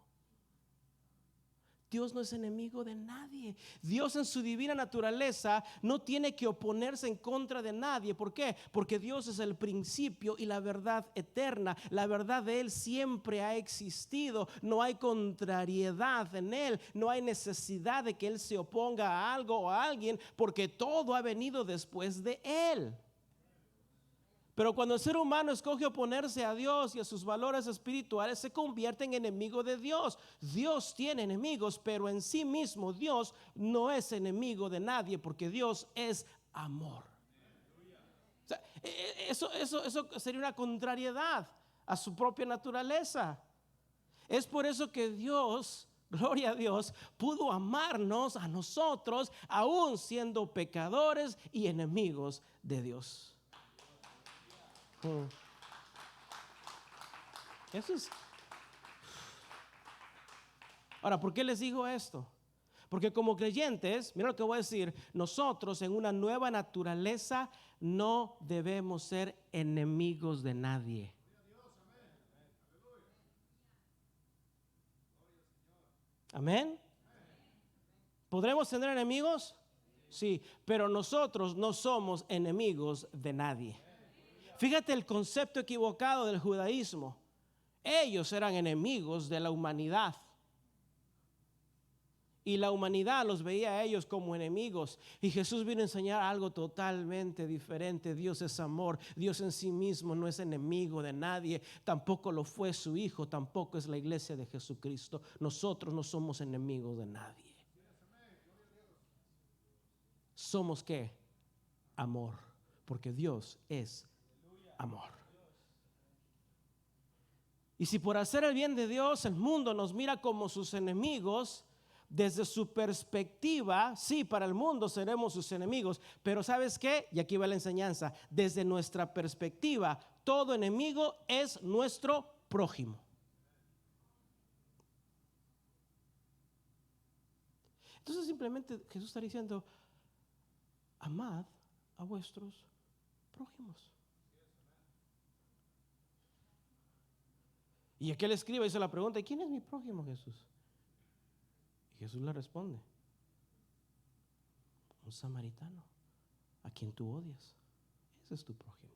Dios no es enemigo de nadie. Dios en su divina naturaleza no tiene que oponerse en contra de nadie. ¿Por qué? Porque Dios es el principio y la verdad eterna. La verdad de Él siempre ha existido. No hay contrariedad en Él. No hay necesidad de que Él se oponga a algo o a alguien, porque todo ha venido después de Él. Pero cuando el ser humano escoge oponerse a Dios y a sus valores espirituales, se convierte en enemigo de Dios. Dios tiene enemigos, pero en sí mismo Dios no es enemigo de nadie, porque Dios es amor. O sea, eso sería una contrariedad a su propia naturaleza. Es por eso que Dios, gloria a Dios, pudo amarnos a nosotros, aún siendo pecadores y enemigos de Dios. Eso es. Ahora, ¿por qué les digo esto? Porque como creyentes, mira lo que voy a decir, nosotros en una nueva naturaleza no debemos ser enemigos de nadie. Amén. ¿Podremos tener enemigos? Sí, pero nosotros no somos enemigos de nadie. Fíjate el concepto equivocado del judaísmo. Ellos eran enemigos de la humanidad. Y la humanidad los veía a ellos como enemigos. Y Jesús vino a enseñar algo totalmente diferente. Dios es amor. Dios en sí mismo no es enemigo de nadie. Tampoco lo fue su Hijo. Tampoco es la iglesia de Jesucristo. Nosotros no somos enemigos de nadie. ¿Somos qué? Amor. Porque Dios es amor. Y si por hacer el bien de Dios el mundo nos mira como sus enemigos, desde su perspectiva, sí, para el mundo seremos sus enemigos, pero ¿sabes qué? Y aquí va la enseñanza. Desde nuestra perspectiva, todo enemigo es nuestro prójimo. Entonces simplemente Jesús está diciendo, amad a vuestros prójimos. Y aquel escriba hizo la pregunta, ¿y quién es mi prójimo, Jesús? Y Jesús le responde, un samaritano a quien tú odias. Ese es tu prójimo.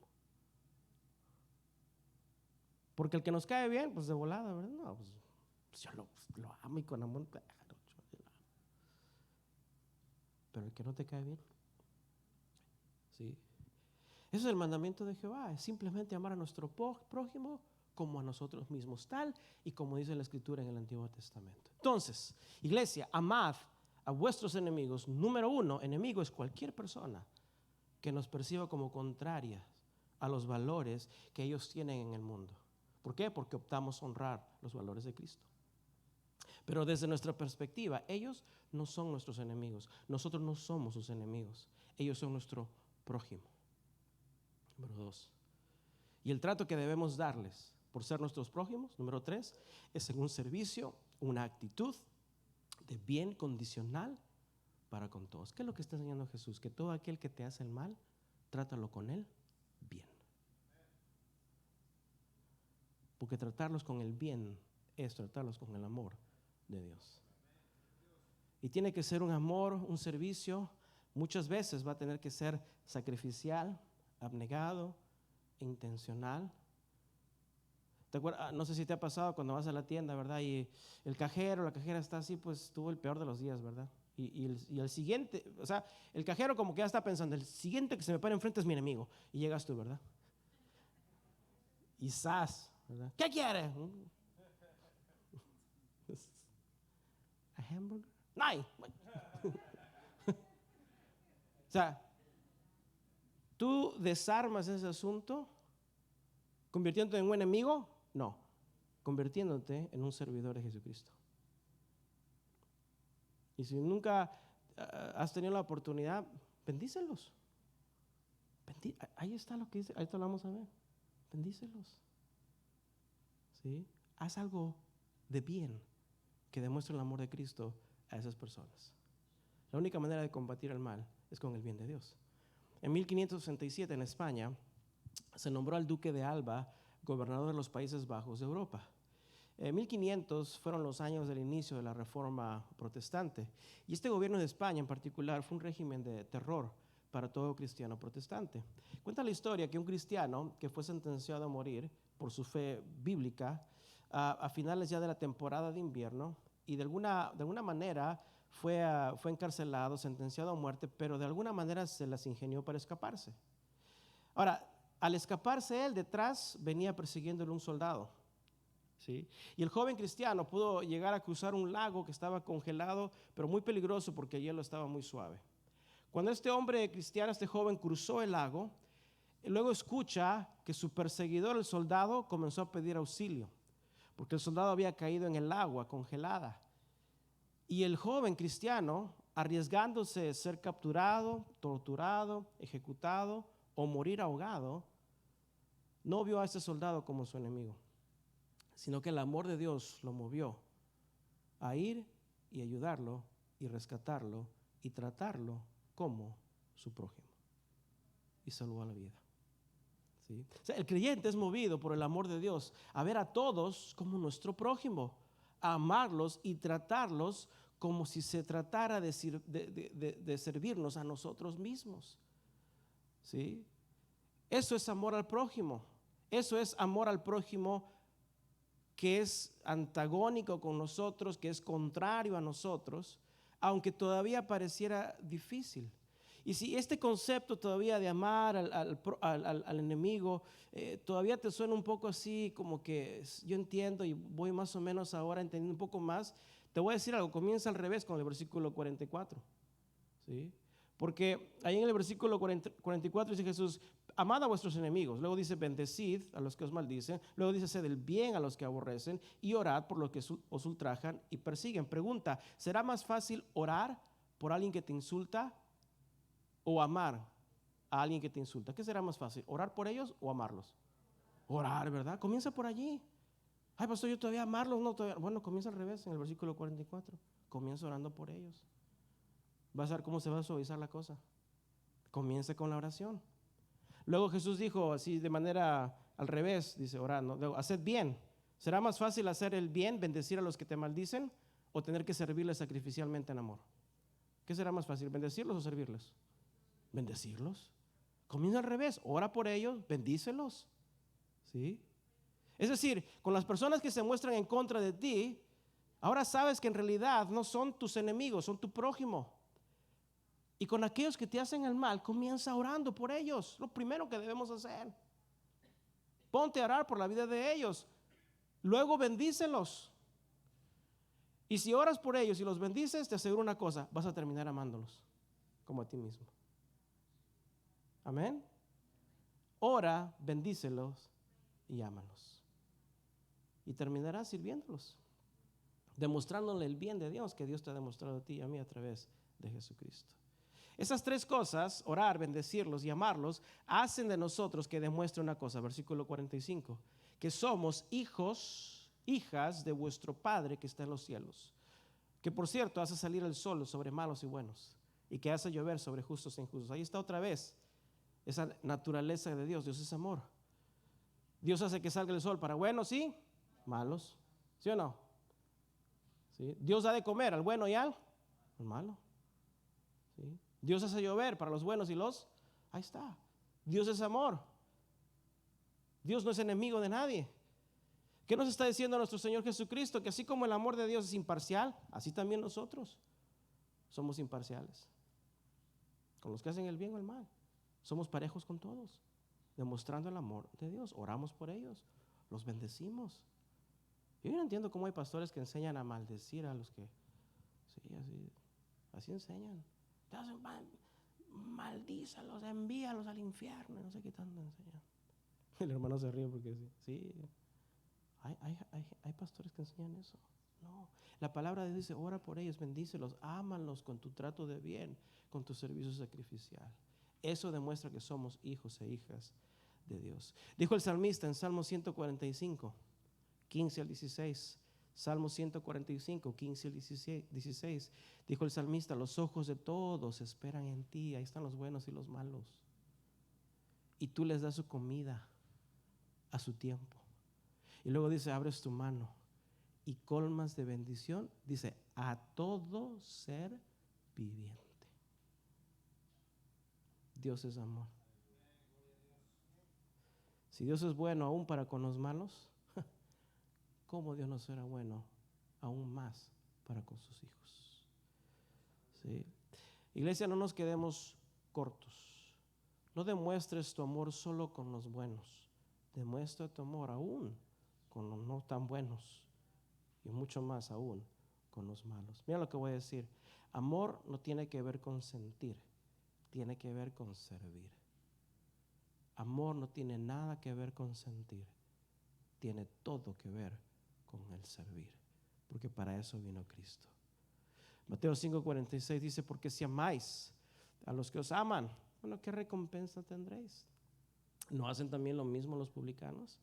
Porque el que nos cae bien, pues de volada, ¿verdad? No, pues yo lo amo y con amor. Pero el que no te cae bien, sí. Ese es el mandamiento de Jehová, es simplemente amar a nuestro prójimo como a nosotros mismos, tal y como dice la Escritura en el Antiguo Testamento. Entonces, iglesia, amad a vuestros enemigos. Número uno, enemigo es cualquier persona que nos perciba como contraria a los valores que ellos tienen en el mundo. ¿Por qué? Porque optamos a honrar los valores de Cristo. Pero desde nuestra perspectiva, ellos no son nuestros enemigos. Nosotros no somos sus enemigos. Ellos son nuestro prójimo. Número dos. Y el trato que debemos darles por ser nuestros prójimos, número tres, es en un servicio, una actitud de bien condicional para con todos. ¿Qué es lo que está enseñando Jesús? Que todo aquel que te hace el mal, trátalo con él bien. Porque tratarlos con el bien es tratarlos con el amor de Dios. Y tiene que ser un amor, un servicio. Muchas veces va a tener que ser sacrificial, abnegado, intencional. ¿Te acuerdas? No sé si te ha pasado cuando vas a la tienda, ¿verdad? Y el cajero, la cajera está así, pues tuvo el peor de los días, ¿verdad? Y el siguiente, o sea, el cajero como que ya está pensando, el siguiente que se me pare enfrente es mi enemigo. Y llegas tú, ¿verdad? y ¡zas! ¿Verdad? ¿Qué quiere? ¿A hamburger? No hay. O sea, ¿tú desarmas ese asunto convirtiéndote en un enemigo? No, convirtiéndote en un servidor de Jesucristo. Y si nunca has tenido la oportunidad, bendícelos. Ahí está lo que dice, ahí te lo vamos a ver. Bendícelos. ¿Sí? Haz algo de bien que demuestre el amor de Cristo a esas personas. La única manera de combatir el mal es con el bien de Dios. En 1567 en España se nombró al duque de Alba gobernador de los Países Bajos de Europa. 1500 fueron los años del inicio de la Reforma Protestante y este gobierno de España en particular fue un régimen de terror para todo cristiano protestante. Cuenta la historia que un cristiano que fue sentenciado a morir por su fe bíblica a finales ya de la temporada de invierno y de alguna manera fue encarcelado, sentenciado a muerte, pero de alguna manera se las ingenió para escaparse. Ahora, al escaparse él, detrás venía persiguiéndole un soldado. ¿Sí? Y el joven cristiano pudo llegar a cruzar un lago que estaba congelado, pero muy peligroso porque el hielo estaba muy suave. Cuando este hombre cristiano, este joven, cruzó el lago, luego escucha que su perseguidor, el soldado, comenzó a pedir auxilio, porque el soldado había caído en el agua congelada. Y el joven cristiano, arriesgándose a ser capturado, torturado, ejecutado o morir ahogado, no vio a ese soldado como su enemigo, sino que el amor de Dios lo movió a ir y ayudarlo y rescatarlo y tratarlo como su prójimo. Y salvó la vida. ¿Sí? O sea, el creyente es movido por el amor de Dios a ver a todos como nuestro prójimo, a amarlos y tratarlos como si se tratara de servirnos a nosotros mismos. ¿Sí? Eso es amor al prójimo. Eso es amor al prójimo que es antagónico con nosotros, que es contrario a nosotros, aunque todavía pareciera difícil. Y si este concepto todavía de amar al enemigo todavía te suena un poco así como que yo entiendo y voy más o menos ahora entendiendo un poco más, te voy a decir algo, comienza al revés con el versículo 44. ¿Sí? Porque ahí en el versículo 44 dice Jesús, amad a vuestros enemigos. Luego dice, bendecid a los que os maldicen. Luego dice, haced el bien a los que aborrecen y orad por los que os ultrajan y persiguen. Pregunta, ¿será más fácil orar por alguien que te insulta o amar a alguien que te insulta? ¿Qué será más fácil? ¿Orar por ellos o amarlos? Orar, ¿verdad? Comienza por allí. Ay, pastor, yo todavía amarlos, no todavía. Bueno, comienza al revés en el versículo 44. Comienza orando por ellos. Vas a ver cómo se va a suavizar la cosa. Comience con la oración. Luego Jesús dijo así de manera al revés, dice orando, luego, haced bien. ¿Será más fácil hacer el bien, bendecir a los que te maldicen o tener que servirles sacrificialmente en amor? ¿Qué será más fácil, bendecirlos o servirles? Bendecirlos. Comienza al revés, ora por ellos, bendícelos. ¿Sí? Es decir, con las personas que se muestran en contra de ti, ahora sabes que en realidad no son tus enemigos, son tu prójimo. Y con aquellos que te hacen el mal, comienza orando por ellos. Lo primero que debemos hacer. Ponte a orar por la vida de ellos. Luego bendícelos. Y si oras por ellos y los bendices, te aseguro una cosa, vas a terminar amándolos como a ti mismo. Amén. Ora, bendícelos y ámalos. Y terminarás sirviéndolos, demostrándole el bien de Dios que Dios te ha demostrado a ti y a mí a través de Jesucristo. Esas tres cosas, orar, bendecirlos y amarlos, hacen de nosotros que demuestre una cosa, versículo 45, que somos hijos, hijas de vuestro Padre que está en los cielos, que por cierto hace salir el sol sobre malos y buenos y que hace llover sobre justos e injustos. Ahí está otra vez esa naturaleza de Dios. Dios es amor. Dios hace que salga el sol para buenos y malos, ¿sí o no? ¿Sí? Dios da de comer al bueno y al malo. ¿Sí? Dios hace llover para los buenos y los... Ahí está. Dios es amor. Dios no es enemigo de nadie. ¿Qué nos está diciendo nuestro Señor Jesucristo? Que así como el amor de Dios es imparcial, así también nosotros somos imparciales. Con los que hacen el bien o el mal. Somos parejos con todos. demostrando el amor de Dios. Oramos por ellos, los bendecimos. Yo no entiendo cómo hay pastores que enseñan a maldecir a los que, sí, así enseñan. Maldízalos, envíalos al infierno, no sé qué tanto enseñan. El hermano se ríe porque sí, hay pastores que enseñan eso. No, la palabra de Dios dice, ora por ellos, bendícelos, ámalos con tu trato de bien, con tu servicio sacrificial. Eso demuestra que somos hijos e hijas de Dios. Dijo el salmista en Salmo 145, 15 al 16. Salmo 145, 15 al 16. Dijo el salmista, los ojos de todos esperan en ti. Ahí están los buenos y los malos. Y tú les das su comida a su tiempo. Y luego dice, abres tu mano y colmas de bendición, dice, a todo ser viviente. Dios es amor. Si Dios es bueno aún para con los malos, ¿cómo Dios no será bueno aún más para con sus hijos? ¿Sí? Iglesia, no nos quedemos cortos. No demuestres tu amor solo con los buenos. Demuestra tu amor aún con los no tan buenos y mucho más aún con los malos. Mira lo que voy a decir. Amor no tiene que ver con sentir, tiene que ver con servir. Amor no tiene nada que ver con sentir, tiene todo que ver con el servir, porque para eso vino Cristo. Mateo 5:46 dice, porque si amáis a los que os aman, bueno, ¿qué recompensa tendréis? ¿No hacen también lo mismo los publicanos?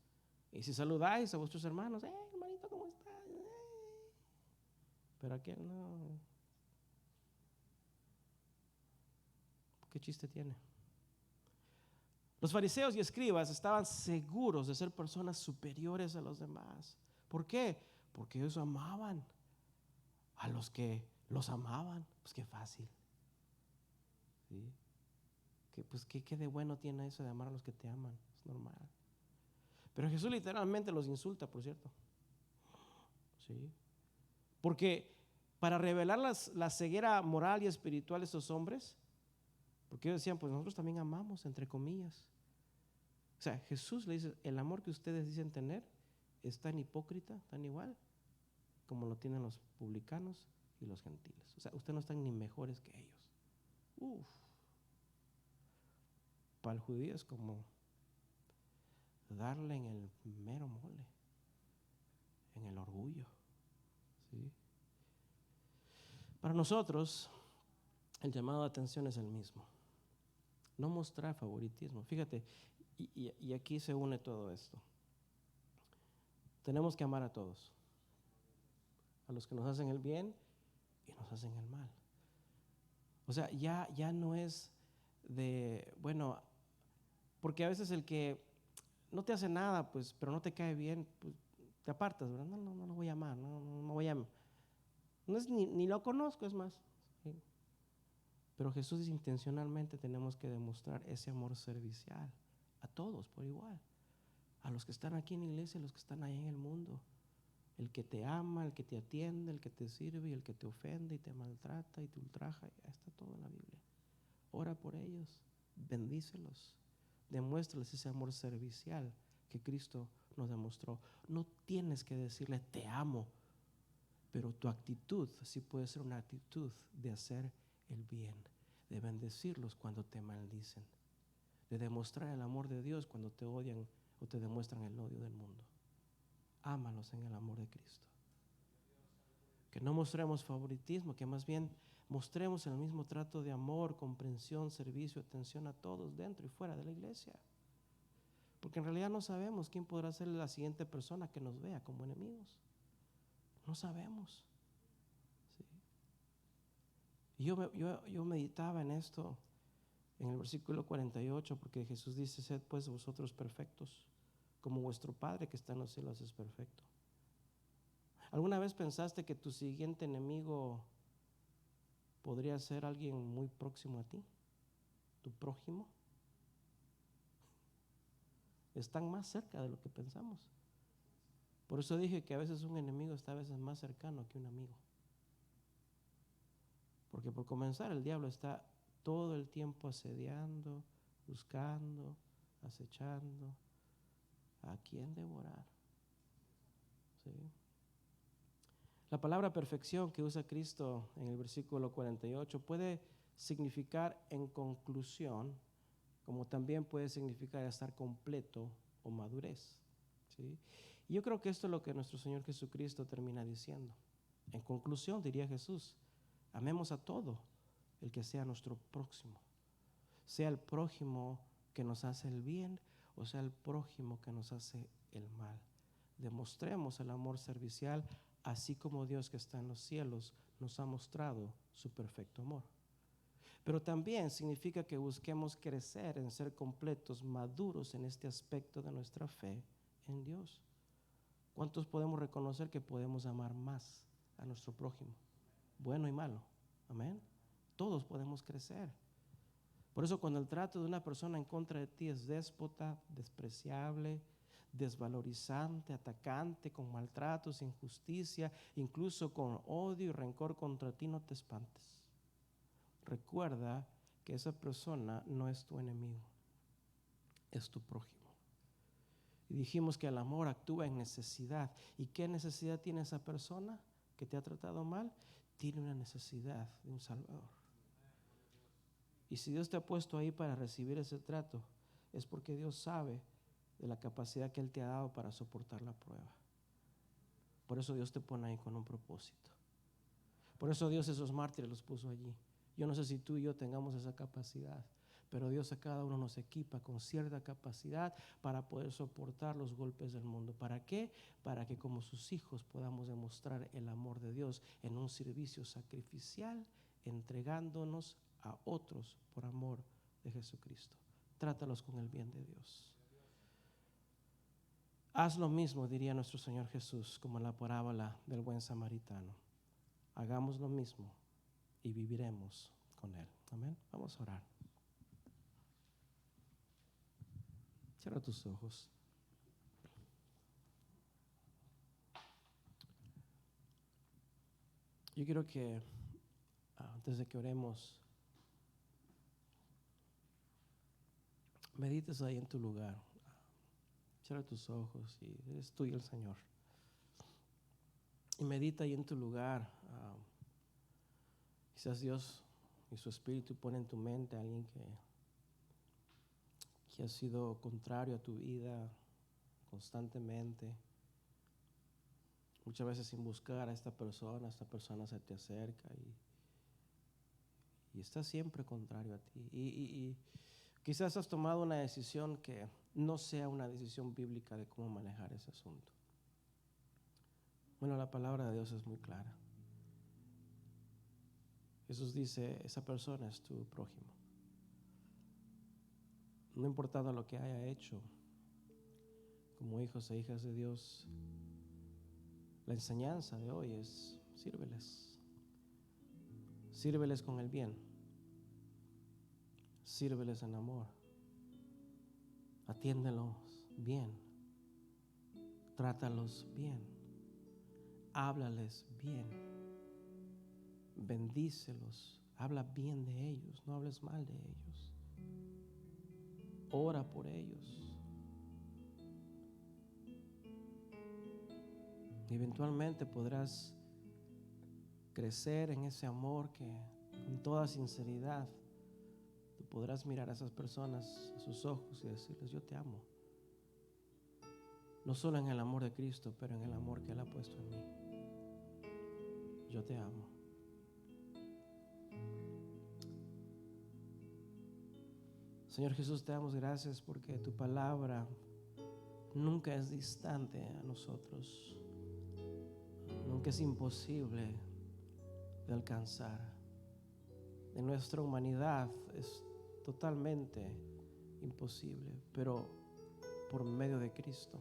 Y si saludáis a vuestros hermanos, hermanito, ¿cómo estás? Pero aquel no. ¿Qué chiste tiene? Los fariseos y escribas estaban seguros de ser personas superiores a los demás. ¿Por qué? Porque ellos amaban a los que los amaban. Pues qué fácil. ¿Sí? ¿Qué de bueno tiene eso de amar a los que te aman? Es normal. Pero Jesús literalmente los insulta, por cierto. ¿Sí? Porque para revelar la ceguera moral y espiritual de estos hombres, porque ellos decían, pues nosotros también amamos, entre comillas. O sea, Jesús le dice, el amor que ustedes dicen tener es tan hipócrita, tan igual, como lo tienen los publicanos y los gentiles. O sea, ustedes no están ni mejores que ellos. Para el judío es como darle en el mero mole, en el orgullo. ¿Sí? Para nosotros, el llamado de atención es el mismo. No mostrar favoritismo. Fíjate, y aquí se une todo esto. Tenemos que amar a todos. A los que nos hacen el bien y nos hacen el mal. O sea, ya no es de, bueno, porque a veces el que no te hace nada, pues, pero no te cae bien, pues te apartas, ¿verdad? No lo voy a amar, no voy a, no es ni lo conozco, es más. ¿Sí? Pero Jesús dice, intencionalmente tenemos que demostrar ese amor servicial a todos por igual, a los que están aquí en la iglesia, a los que están ahí en el mundo. El que te ama, el que te atiende, el que te sirve y el que te ofende y te maltrata y te ultraja, ya está todo en la Biblia. Ora por ellos, bendícelos, demuéstrales ese amor servicial que Cristo nos demostró. No tienes que decirle te amo, pero tu actitud sí puede ser una actitud de hacer el bien, de bendecirlos cuando te maldicen, de demostrar el amor de Dios cuando te odian o te demuestran el odio del mundo. Ámalos en el amor de Cristo. Que no mostremos favoritismo, que más bien mostremos el mismo trato de amor, comprensión, servicio, atención a todos dentro y fuera de la iglesia. Porque en realidad no sabemos quién podrá ser la siguiente persona que nos vea como enemigos. No sabemos. ¿Sí? Y yo meditaba en esto, en el versículo 48, porque Jesús dice, sed pues vosotros perfectos, como vuestro Padre que está en los cielos es perfecto. ¿Alguna vez pensaste que tu siguiente enemigo podría ser alguien muy próximo a ti? ¿Tu prójimo? Están más cerca de lo que pensamos. Por eso dije que a veces un enemigo está a veces más cercano que un amigo. Porque por comenzar el diablo está todo el tiempo asediando, buscando, acechando a quien devorar. ¿Sí? La palabra perfección que usa Cristo en el versículo 48 puede significar en conclusión, como también puede significar estar completo o madurez. ¿Sí? Y yo creo que esto es lo que nuestro Señor Jesucristo termina diciendo. En conclusión, diría Jesús, amemos a todo el que sea nuestro próximo, sea el prójimo que nos hace el bien o sea el prójimo que nos hace el mal. Demostremos el amor servicial, así como Dios que está en los cielos nos ha mostrado su perfecto amor. Pero también significa que busquemos crecer en ser completos, maduros en este aspecto de nuestra fe en Dios. ¿Cuántos podemos reconocer que podemos amar más a nuestro prójimo, bueno y malo? Amén. Todos podemos crecer. Por eso cuando el trato de una persona en contra de ti es déspota, despreciable, desvalorizante, atacante, con maltratos, injusticia, incluso con odio y rencor contra ti, no te espantes. Recuerda que esa persona no es tu enemigo, es tu prójimo. Y dijimos que el amor actúa en necesidad. ¿Y qué necesidad tiene esa persona que te ha tratado mal? Tiene una necesidad de un Salvador. Y si Dios te ha puesto ahí para recibir ese trato, es porque Dios sabe de la capacidad que Él te ha dado para soportar la prueba. Por eso Dios te pone ahí con un propósito. Por eso Dios esos mártires los puso allí. Yo no sé si tú y yo tengamos esa capacidad, pero Dios a cada uno nos equipa con cierta capacidad para poder soportar los golpes del mundo. ¿Para qué? Para que como sus hijos podamos demostrar el amor de Dios en un servicio sacrificial, entregándonos a otros por amor de Jesucristo. Trátalos con el bien de Dios. Haz lo mismo, diría nuestro Señor Jesús, como en la parábola del buen samaritano. Hagamos lo mismo y viviremos con Él. Amén. Vamos a orar. Cierra tus ojos. Yo quiero que antes de que oremos, medites ahí en tu lugar. Cierra tus ojos y eres tú y el Señor. Y medita ahí en tu lugar. Quizás Dios y su Espíritu ponen en tu mente a alguien que ha sido contrario a tu vida constantemente. Muchas veces sin buscar a esta persona se te acerca y está siempre contrario a ti. Y quizás has tomado una decisión que no sea una decisión bíblica de cómo manejar ese asunto. Bueno, la palabra de Dios es muy clara. Jesús dice, esa persona es tu prójimo. No importando lo que haya hecho, como hijos e hijas de Dios, la enseñanza de hoy es sírveles. Sírveles con el bien. Sírveles en amor. Atiéndelos bien. Trátalos bien. Háblales bien. Bendícelos. Habla bien de ellos. No hables mal de ellos. Ora por ellos. Y eventualmente podrás crecer en ese amor que con toda sinceridad tú podrás mirar a esas personas a sus ojos y decirles, yo te amo. No solo en el amor de Cristo, pero en el amor que Él ha puesto en mí. Yo te amo. Señor Jesús, te damos gracias porque tu palabra nunca es distante a nosotros. Nunca es imposible de alcanzar. En nuestra humanidad es totalmente imposible, pero por medio de Cristo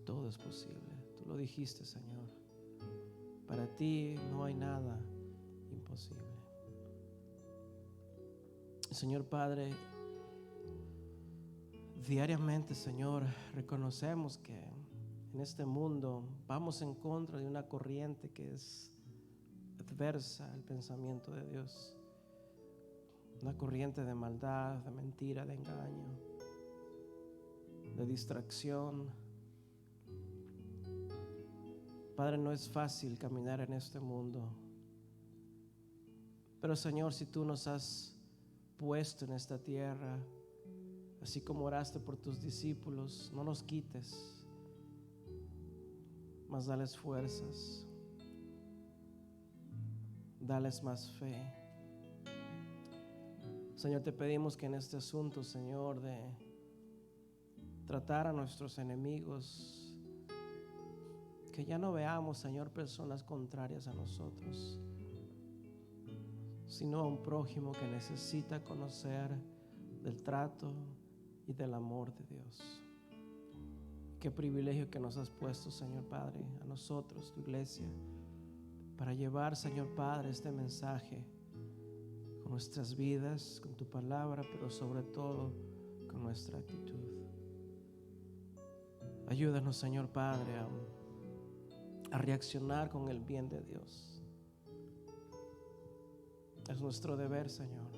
todo es posible. Tú lo dijiste, Señor. Para ti no hay nada imposible. Señor Padre, diariamente, Señor, reconocemos que en este mundo vamos en contra de una corriente que es adversa al pensamiento de Dios. Una corriente de maldad, de mentira, de engaño. de distracción. Padre, no es fácil caminar en este mundo, pero Señor, si tú nos has puesto en esta tierra, así como oraste por tus discípulos, no nos quites, mas dales fuerzas, dales más fe. Señor, te pedimos que en este asunto, Señor, de tratar a nuestros enemigos, que ya no veamos, Señor, personas contrarias a nosotros, sino a un prójimo que necesita conocer del trato y del amor de Dios. Qué privilegio que nos has puesto, Señor Padre, a nosotros, tu iglesia, para llevar, Señor Padre, este mensaje con nuestras vidas, con tu palabra, pero sobre todo con nuestra actitud. Ayúdanos, Señor Padre, a reaccionar con el bien de Dios. Es nuestro deber, Señor,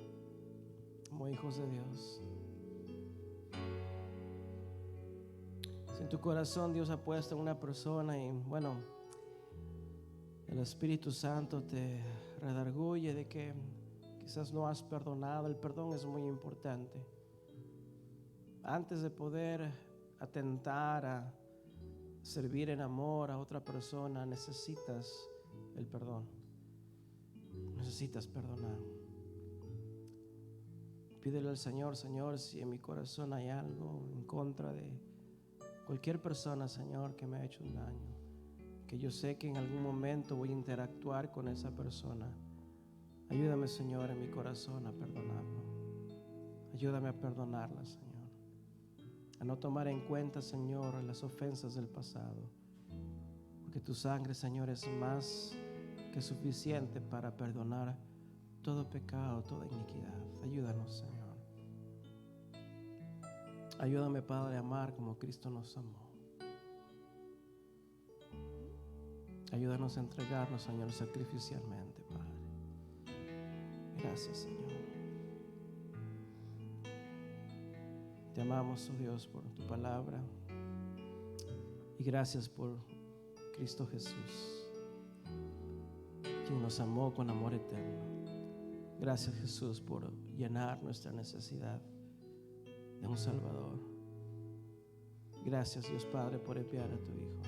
como hijos de Dios. Si en tu corazón Dios ha puesto una persona y bueno, el Espíritu Santo te redarguye de que quizás no has perdonado, el perdón es muy importante. Antes de poder atentar a servir en amor a otra persona, necesitas el perdón. Necesitas perdonar. Pídele al Señor, Señor, si en mi corazón hay algo en contra de cualquier persona, Señor, que me ha hecho un daño, que yo sé que en algún momento voy a interactuar con esa persona. Ayúdame, Señor, en mi corazón a perdonarlo. Ayúdame a perdonarla, Señor. A no tomar en cuenta, Señor, las ofensas del pasado. Porque tu sangre, Señor, es más que suficiente para perdonar todo pecado, toda iniquidad. Ayúdanos, Señor. Ayúdame, Padre, a amar como Cristo nos amó. Ayúdanos a entregarnos, Señor, sacrificialmente, Padre. Gracias, Señor. Te amamos, oh Dios, por tu palabra. Y gracias por Cristo Jesús, quien nos amó con amor eterno. Gracias, Jesús, por llenar nuestra necesidad de un Salvador. Gracias, Dios Padre, por enviar a tu Hijo.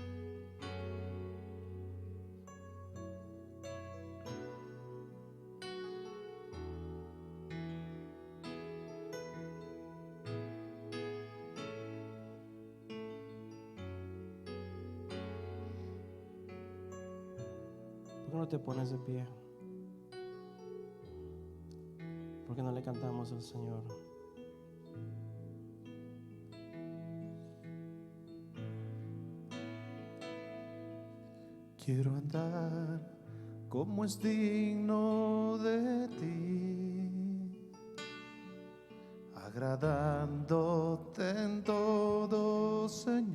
¿Por qué no te pones de pie? ¿Por qué no le cantamos al Señor? Quiero andar como es digno de ti, agradándote en todo, Señor.